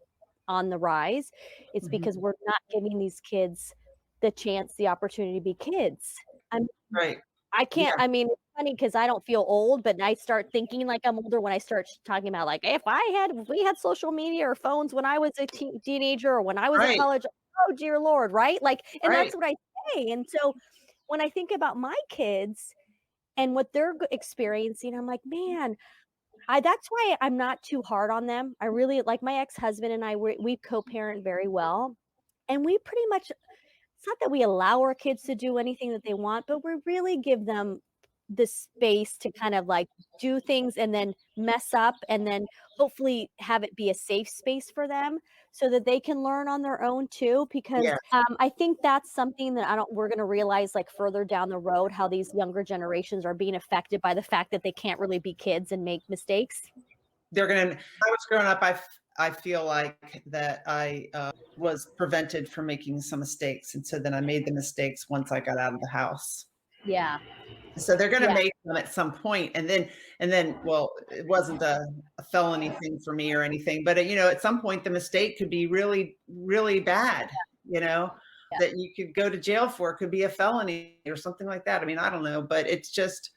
on the rise. It's because we're not giving these kids the opportunity to be kids. I can't, I mean, it's funny because I don't feel old, but I start thinking like I'm older when I start talking about, like, if we had social media or phones when I was a teenager, or when I was in college, oh dear Lord, right? Like, and that's what I say. And so when I think about my kids and what they're experiencing, I'm like, man, that's why I'm not too hard on them. I really, like, my ex-husband and I, we co-parent very well. And we pretty much, it's not that we allow our kids to do anything that they want, but we really give them the space to kind of like do things and then mess up, and then hopefully have it be a safe space for them so that they can learn on their own too. Because I think that's something that we're going to realize like further down the road, how these younger generations are being affected by the fact that they can't really be kids and make mistakes. I was growing up, I feel like that I was prevented from making some mistakes. And so then I made the mistakes once I got out of the house. Yeah. So they're going to Yeah. make them at some point. And then, well, it wasn't a felony thing for me or anything, but at some point the mistake could be really, really bad, Yeah. that you could go to jail for. It could be a felony or something like that. I mean, I don't know, but it's just,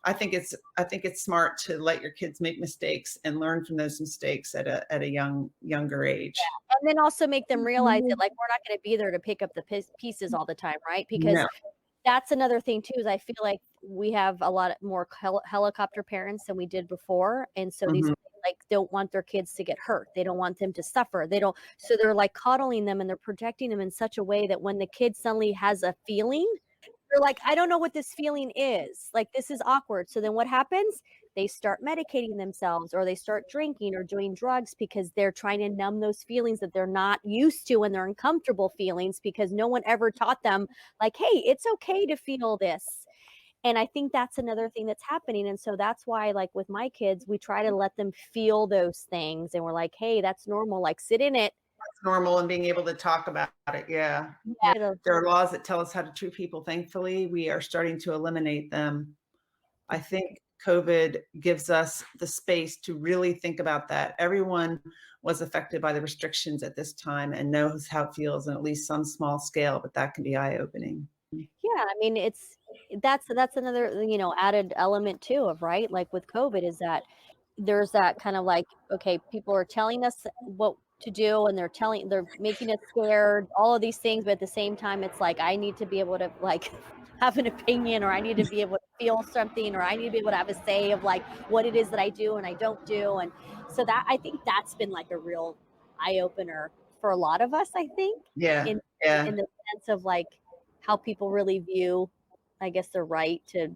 I think it's smart to let your kids make mistakes and learn from those mistakes at a younger age. Yeah. And then also make them realize that like we're not going to be there to pick up the pieces all the time, right? Because No. that's another thing too, is I feel like we have a lot more helicopter parents than we did before. And so these like don't want their kids to get hurt. They don't want them to suffer. So they're like coddling them and they're protecting them in such a way that when the kid suddenly has a feeling, they're like, I don't know what this feeling is. Like, this is awkward. So then what happens? They start medicating themselves or they start drinking or doing drugs because they're trying to numb those feelings that they're not used to and they're uncomfortable feelings because no one ever taught them like, hey, it's okay to feel this. And I think that's another thing that's happening. And so that's why, like with my kids, we try to let them feel those things. And we're like, hey, that's normal. Like sit in it. It's normal, and being able to talk about it. Yeah. There are laws that tell us how to treat people. Thankfully, we are starting to eliminate them. I think COVID gives us the space to really think about that. Everyone was affected by the restrictions at this time and knows how it feels on at least some small scale, but that can be eye-opening. Yeah, I mean, that's another, added element too of, right? Like with COVID is that there's that kind of like, okay, people are telling us what to do and they're making us scared, all of these things, but at the same time, it's like, I need to be able to like have an opinion, or I need to be able to feel something, or I need to be able to have a say of like what it is that I do and I don't do. And so that, I think that's been like a real eye opener for a lot of us, I think. Yeah. In Yeah. the sense of like how people really view, I guess, their right to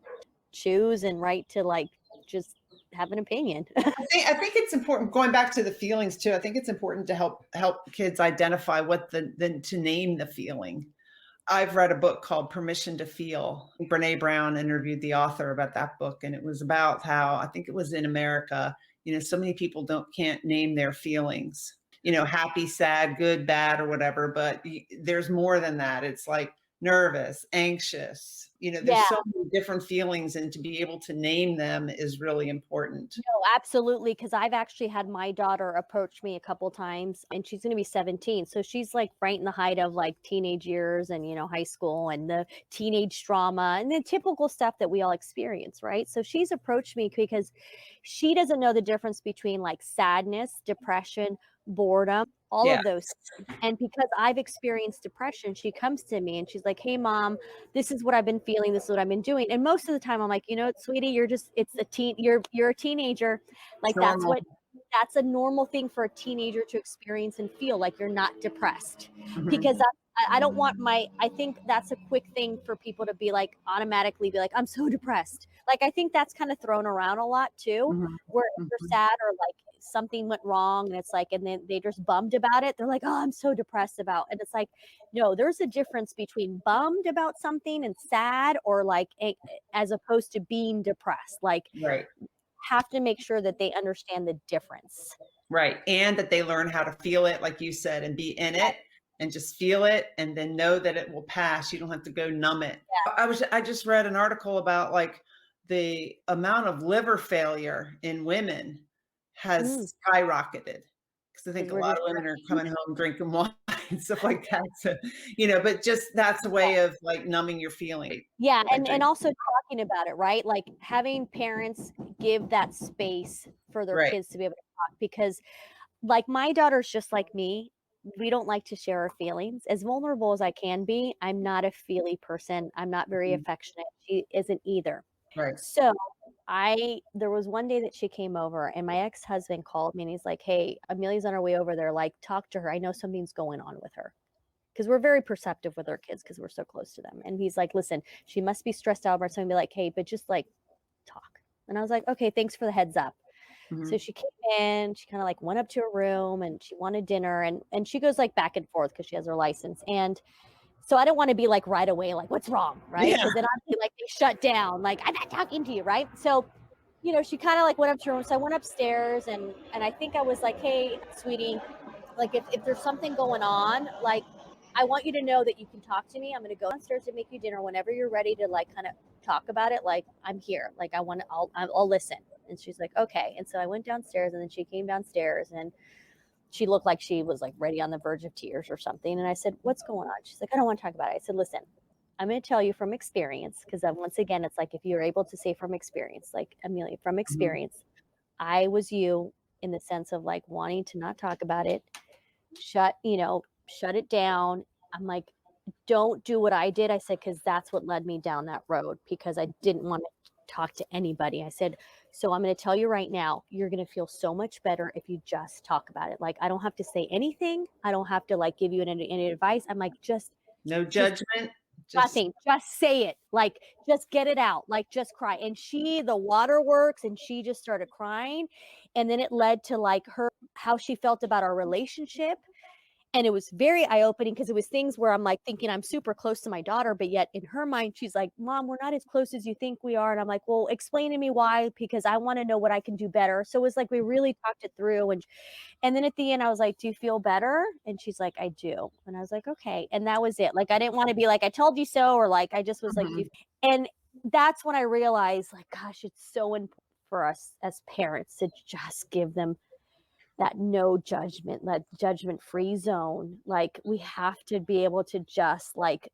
choose and right to like just have an opinion. I think it's important, going back to the feelings too. I think it's important to help kids identify what to name the feeling. I've read a book called Permission to Feel. Brene Brown interviewed the author about that book, and it was about how, I think it was in America, so many people can't name their feelings, happy, sad, good, bad, or whatever, but there's more than that. It's like nervous, anxious, there's so many different feelings, and to be able to name them is really important. No, absolutely. Because I've actually had my daughter approach me a couple times, and she's going to be 17. So she's like right in the height of like teenage years and, high school and the teenage drama and the typical stuff that we all experience. Right. So she's approached me because she doesn't know the difference between like sadness, depression, boredom, all of those. And because I've experienced depression, she comes to me and she's like, hey, Mom, this is what I've been feeling. This is what I've been doing. And most of the time I'm like, sweetie, you're a teenager. Like that's a normal thing for a teenager to experience and feel, like you're not depressed. Because I don't want I think that's a quick thing for people to be like, automatically be like, I'm so depressed. Like, I think that's kind of thrown around a lot too, where if they're sad or like something went wrong and it's like, and then they just bummed about it. They're like, oh, I'm so depressed about, and it's like, no, there's a difference between bummed about something and sad, or like, as opposed to being depressed. Like, have to make sure that they understand the difference. Right. And that they learn how to feel it, like you said, and be in it and just feel it, and then know that it will pass. You don't have to go numb it. Yeah. I just read an article about like the amount of liver failure in women has skyrocketed, because I think a lot of women are coming home drinking wine and stuff like that. So, but just that's a way of like numbing your feeling. Yeah. And also talking about it, right? Like having parents give that space for their kids to be able to talk, because like my daughter's just like me. We don't like to share our feelings. As vulnerable as I can be, I'm not a feely person. I'm not very affectionate. She isn't either. Right. So there was one day that she came over and my ex-husband called me and he's like, hey, Amelia's on her way over there. Like, talk to her. I know something's going on with her. Because we're very perceptive with our kids because we're so close to them. And he's like, listen, she must be stressed out about something. Be like, hey, but just like talk. And I was like, okay, thanks for the heads up. So she came in, she kind of like went up to her room and she wanted dinner, and she goes like back and forth because she has her license. And so I don't want to be like right away, like, what's wrong, right? Because then I'd be like, they shut down, like, I'm not talking to you, right? So, she kind of like went up to her room. So I went upstairs and I think I was like, hey, sweetie, like if there's something going on, like, I want you to know that you can talk to me. I'm going to go downstairs and make you dinner whenever you're ready to like kind of talk about it, like, I'm here. Like, I'll listen. And she's like, okay. And so I went downstairs, and then she came downstairs, and she looked like she was like ready on the verge of tears or something. And I said, what's going on? She's like, I don't want to talk about it. I said, listen, I'm going to tell you from experience. Cause once again, it's like, if you're able to say from experience, like Amelia, from experience, I was you in the sense of like wanting to not talk about it, shut it down. I'm like, don't do what I did. I said, because that's what led me down that road, because I didn't want to talk to anybody. I said, so I'm going to tell you right now, you're going to feel so much better if you just talk about it. Like, I don't have to say anything. I don't have to like give you any advice. I'm like, no judgment. Nothing. Just say it. Like, just get it out. Like, just cry. And the waterworks, and she just started crying. And then it led to like how she felt about our relationship. And it was very eye-opening, because it was things where I'm like thinking I'm super close to my daughter, but yet in her mind, she's like, Mom, we're not as close as you think we are. And I'm like, well, explain to me why, because I want to know what I can do better. So it was like, we really talked it through. And then at the end, I was like, do you feel better? And she's like, I do. And I was like, okay. And that was it. Like, I didn't want to be like, I told you so, or like, I just was like, and that's when I realized, like, gosh, it's so important for us as parents to just give them that no judgment, that judgment-free zone. Like, we have to be able to just like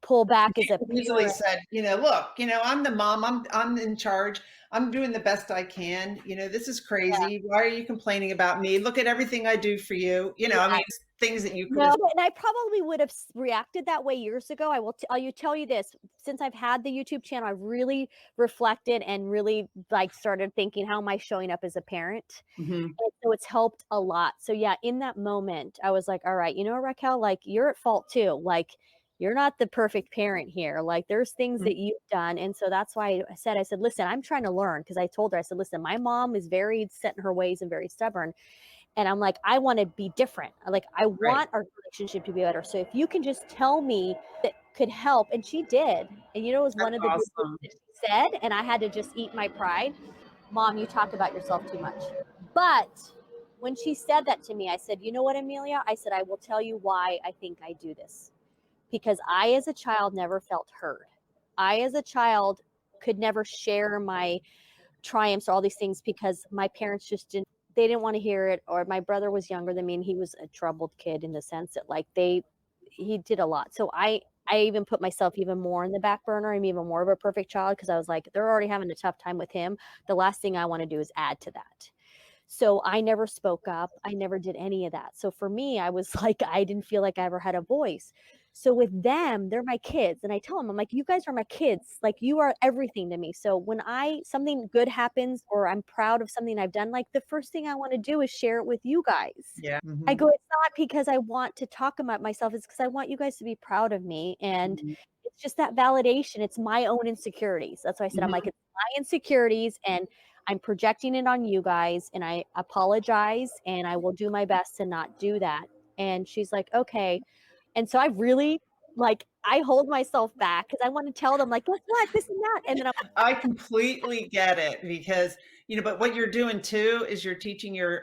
pull back as a easily parent. said, look, I'm the mom, I'm in charge. I'm doing the best I can. This is crazy. Yeah. Why are you complaining about me? Look at everything I do for you. I mean, things that you could have. And I probably would have reacted that way years ago. I will tell you this, since I've had the YouTube channel, I've really reflected and really like started thinking, how am I showing up as a parent? And so it's helped a lot. So yeah, in that moment, I was like, all right, Raquel, like, you're at fault too. Like, you're not the perfect parent here. Like, there's things that you've done. And so that's why I said, listen, I'm trying to learn. Cause I told her, I said, listen, my mom is very set in her ways and very stubborn. And I'm like, I want to be different. Like, I want our relationship to be better. So if you can just tell me that could help. And she did. And it was one of the good things that she said. And I had to just eat my pride. Mom, you talk about yourself too much. But when she said that to me, I said, you know what, Amelia? I said, I will tell you why I think I do this. Because I, as a child, never felt heard. I, as a child, could never share my triumphs or all these things, because my parents just they didn't want to hear it. Or my brother was younger than me, and he was a troubled kid in the sense that like he did a lot. So I even put myself even more in the back burner. I'm even more of a perfect child, because I was like, they're already having a tough time with him. The last thing I want to do is add to that. So I never spoke up. I never did any of that. So for me, I was like, I didn't feel like I ever had a voice. So with them, they're my kids. And I tell them, I'm like, you guys are my kids. Like, you are everything to me. So when something good happens, or I'm proud of something I've done, like, the first thing I want to do is share it with you guys. Yeah. I go, it's not because I want to talk about myself. It's because I want you guys to be proud of me. And it's just that validation. It's my own insecurities. That's why I said, I'm like, it's my insecurities, and I'm projecting it on you guys, and I apologize, and I will do my best to not do that. And she's like, okay. And so I really, like, I hold myself back, because I want to tell them, like, guess what, this and that. And then I completely get it, because, but what you're doing too is you're teaching your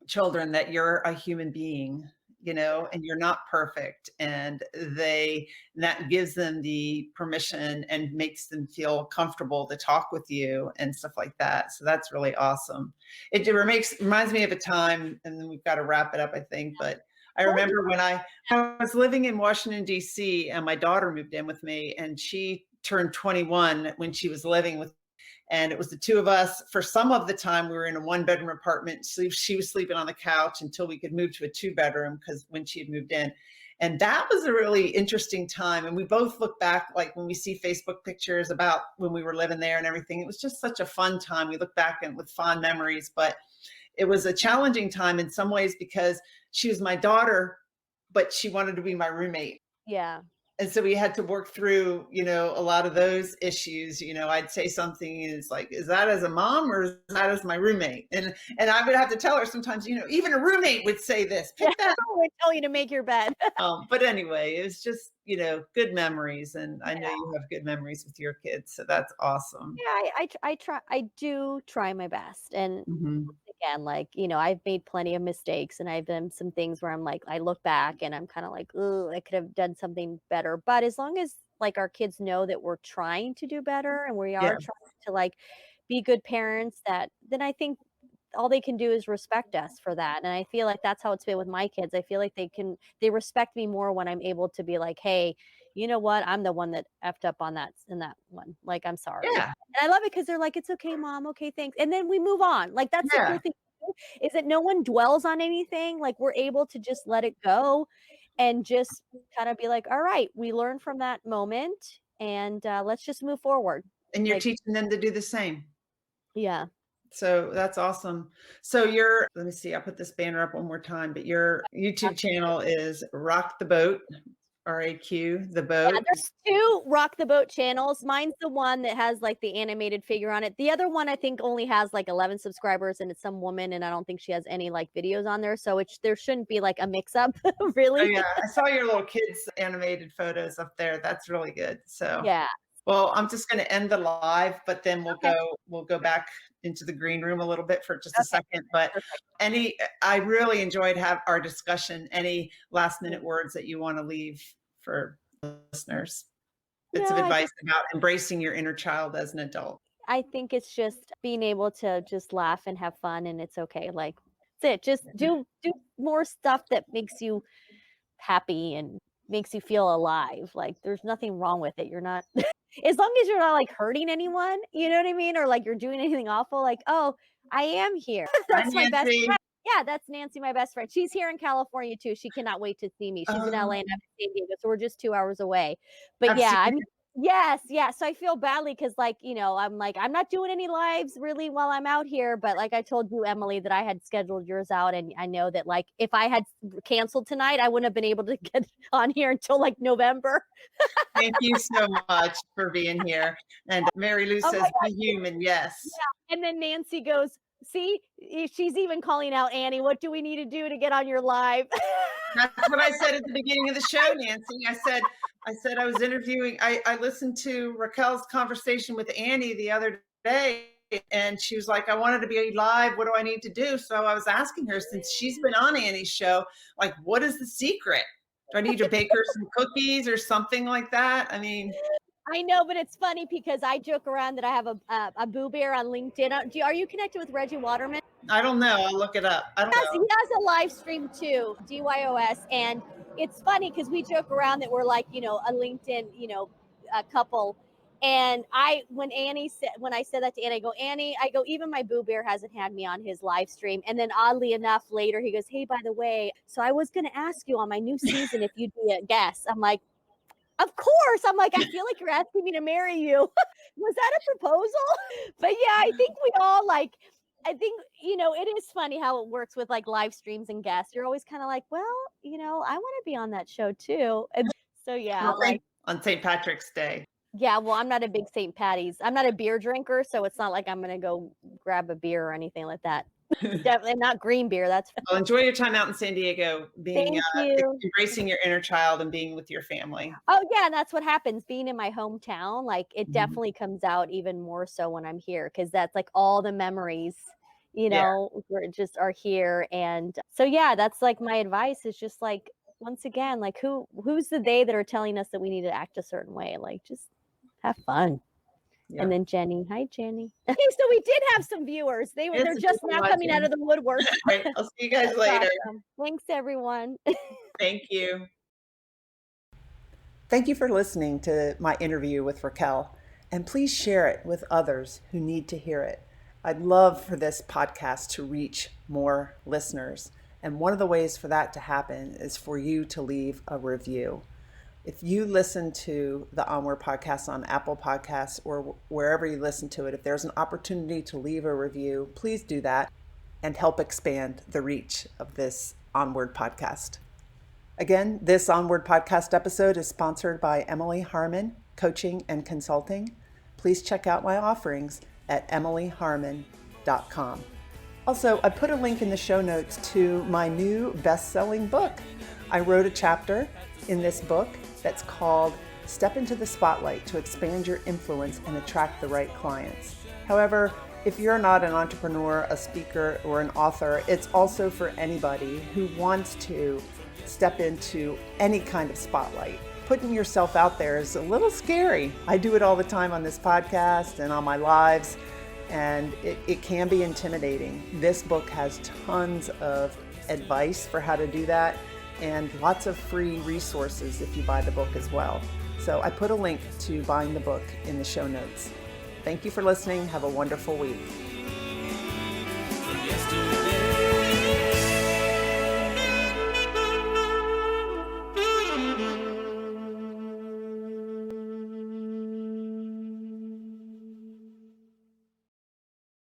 children that you're a human being, and you're not perfect. And that gives them the permission and makes them feel comfortable to talk with you and stuff like that. So that's really awesome. It reminds me of a time, and then we've got to wrap it up, I think, but I remember when I was living in Washington, D.C., and my daughter moved in with me, and she turned 21 when she was living with me. And it was the two of us. For some of the time, we were in a 1-bedroom apartment. So she was sleeping on the couch until we could move to a 2-bedroom, because when she had moved in. And that was a really interesting time. And we both look back, like when we see Facebook pictures about when we were living there and everything, it was just such a fun time. We look back and with fond memories, but it was a challenging time in some ways, because she was my daughter, but she wanted to be my roommate. Yeah. And so we had to work through, a lot of those issues. I'd say something, and it's like, is that as a mom, or is that as my roommate? And I would have to tell her sometimes, even a roommate would say this. Pick that. I would tell you to make your bed. But anyway, it was just, good memories. And I know you have good memories with your kids. So that's awesome. Yeah, I do try my best. And again, like, I've made plenty of mistakes, and I've done some things where I'm like, I look back and I'm kind of like, oh, I could have done something better. But as long as like our kids know that we're trying to do better and we Yeah. are trying to like be good parents, then I think all they can do is respect us for that. And I feel like that's how it's been with my kids. I feel like they respect me more when I'm able to be like, hey, you know what? I'm the one that effed up on that in that one. Like, I'm sorry. Yeah. And I love it because they're like, it's okay, mom. Okay, thanks. And then we move on. Like, that's the Yeah. cool thing is that no one dwells on anything. Like, we're able to just let it go and just kind of be like, all right, we learned from that moment and let's just move forward. And you're Like, teaching them to do the same. yeah. So that's awesome. So let me see, I'll put this banner up one more time, but your YouTube channel is Raq the Boat, RAQ the Yeah, Boat. there's 2 Raq the Boat channels. Mine's the one that has, like, the animated figure on it. The other one, I think, only has, like, 11 subscribers, and it's some woman, and I don't think she has any, like, videos on there, so there shouldn't be, like, a mix-up, Oh really. yeah, I saw your little kids animated photos up there. That's really good. So, Yeah. well, I'm just going to end the live, but then Okay, we'll go back into the green room a little bit for just a okay, second. But perfect. I really enjoyed our discussion. Any last minute words that you want to leave for listeners? Bits No, of advice about embracing your inner child as an adult. I think it's just being able to just laugh and have fun, and it's okay, like, that's it. Just do more stuff that makes you happy and makes you feel alive. Like, there's nothing wrong with it. You're not as long as you're not, like, hurting anyone, you know what I mean? Or, like, you're doing anything awful, like, "Oh, I am here." Hi, That's my best Nancy. friend. Yeah, that's Nancy, my best friend. She's here in California too. She cannot wait to see me. She's in LA and I'm in San Diego, so we're just 2 hours away. But I've yeah, seen I mean yes, yeah, so I feel badly because, like, I'm like, "I'm not doing any lives really while I'm out here," but like I told you, Emily, that I had scheduled yours out, and I know that, like, if I had canceled tonight, I wouldn't have been able to get on here until, like, November. Thank you so much for being here. And Mary Lou Oh says, my be human. Yes. Yeah, and then Nancy goes, "See, she's even calling out Annie. What do we need to do to get on your live?" That's what I said at the beginning of the show, Nancy. I said I was interviewing, I listened to Raquel's conversation with Annie the other day, and she was like, I wanted to be live. What do I need to do? So I was asking her, since she's been on Annie's show, like, what is the secret? Do I need to bake her some cookies or something like that? I mean, I know, but it's funny because I joke around that I have a Boo Bear on LinkedIn. Are you connected with Reggie Waterman? I don't know. I'll look it up. I don't He know. has a live stream too, DYOS, and it's funny because we joke around that we're like, a LinkedIn, a couple. And when I said that to Annie, I go, even my Boo Bear hasn't had me on his live stream. And then oddly enough, later he goes, hey, by the way, so I was going to ask you on my new season if you'd be a guest. I'm like, of course. I'm like, I feel like you're asking me to marry you. Was that a proposal? But yeah, I think we all it is funny how it works with like live streams and guests. You're always kind of like, well, I want to be on that show too. And so yeah, like On St. Patrick's Day. yeah, well, I'm not a big St. Patty's. I'm not a beer drinker, so it's not like I'm gonna go grab a beer or anything like that. Definitely not green beer. That's Well, enjoy your time out in San Diego, thank you. embracing your inner child and being with your family. Oh yeah, and that's what happens. Being in my hometown, like it Mhm. definitely comes out even more so when I'm here because that's like all the memories, Yeah. just are here. And so yeah, that's like my advice is just like once again, like who's the they that are telling us that we need to act a certain way? Like just have fun. Yeah. And then Jenny, hi Jenny. Okay, so we did have some viewers. They're It's just people now coming out watching. of the woodwork. All right. I'll see you guys That's later. awesome. Thanks everyone. Thank you. Thank you for listening to my interview with Raquel, and please share it with others who need to hear it. I'd love for this podcast to reach more listeners, and one of the ways for that to happen is for you to leave a review. If you listen to the Onward podcast on Apple Podcasts or wherever you listen to it, if there's an opportunity to leave a review, please do that and help expand the reach of this Onward podcast. Again, this Onward podcast episode is sponsored by Emily Harmon Coaching and Consulting. Please check out my offerings at emilyharmon.com. Also, I put a link in the show notes to my new best-selling book. I wrote a chapter in this book that's called Step into the Spotlight to Expand Your Influence and Attract the Right Clients. However, if you're not an entrepreneur, a speaker, or an author, it's also for anybody who wants to step into any kind of spotlight, putting yourself out there is a little scary. I do it all the time on this podcast and on my lives, and it can be intimidating. This book has tons of advice for how to do that and lots of free resources if you buy the book as well. So I put a link to buying the book in the show notes. Thank you for listening. Have a wonderful week.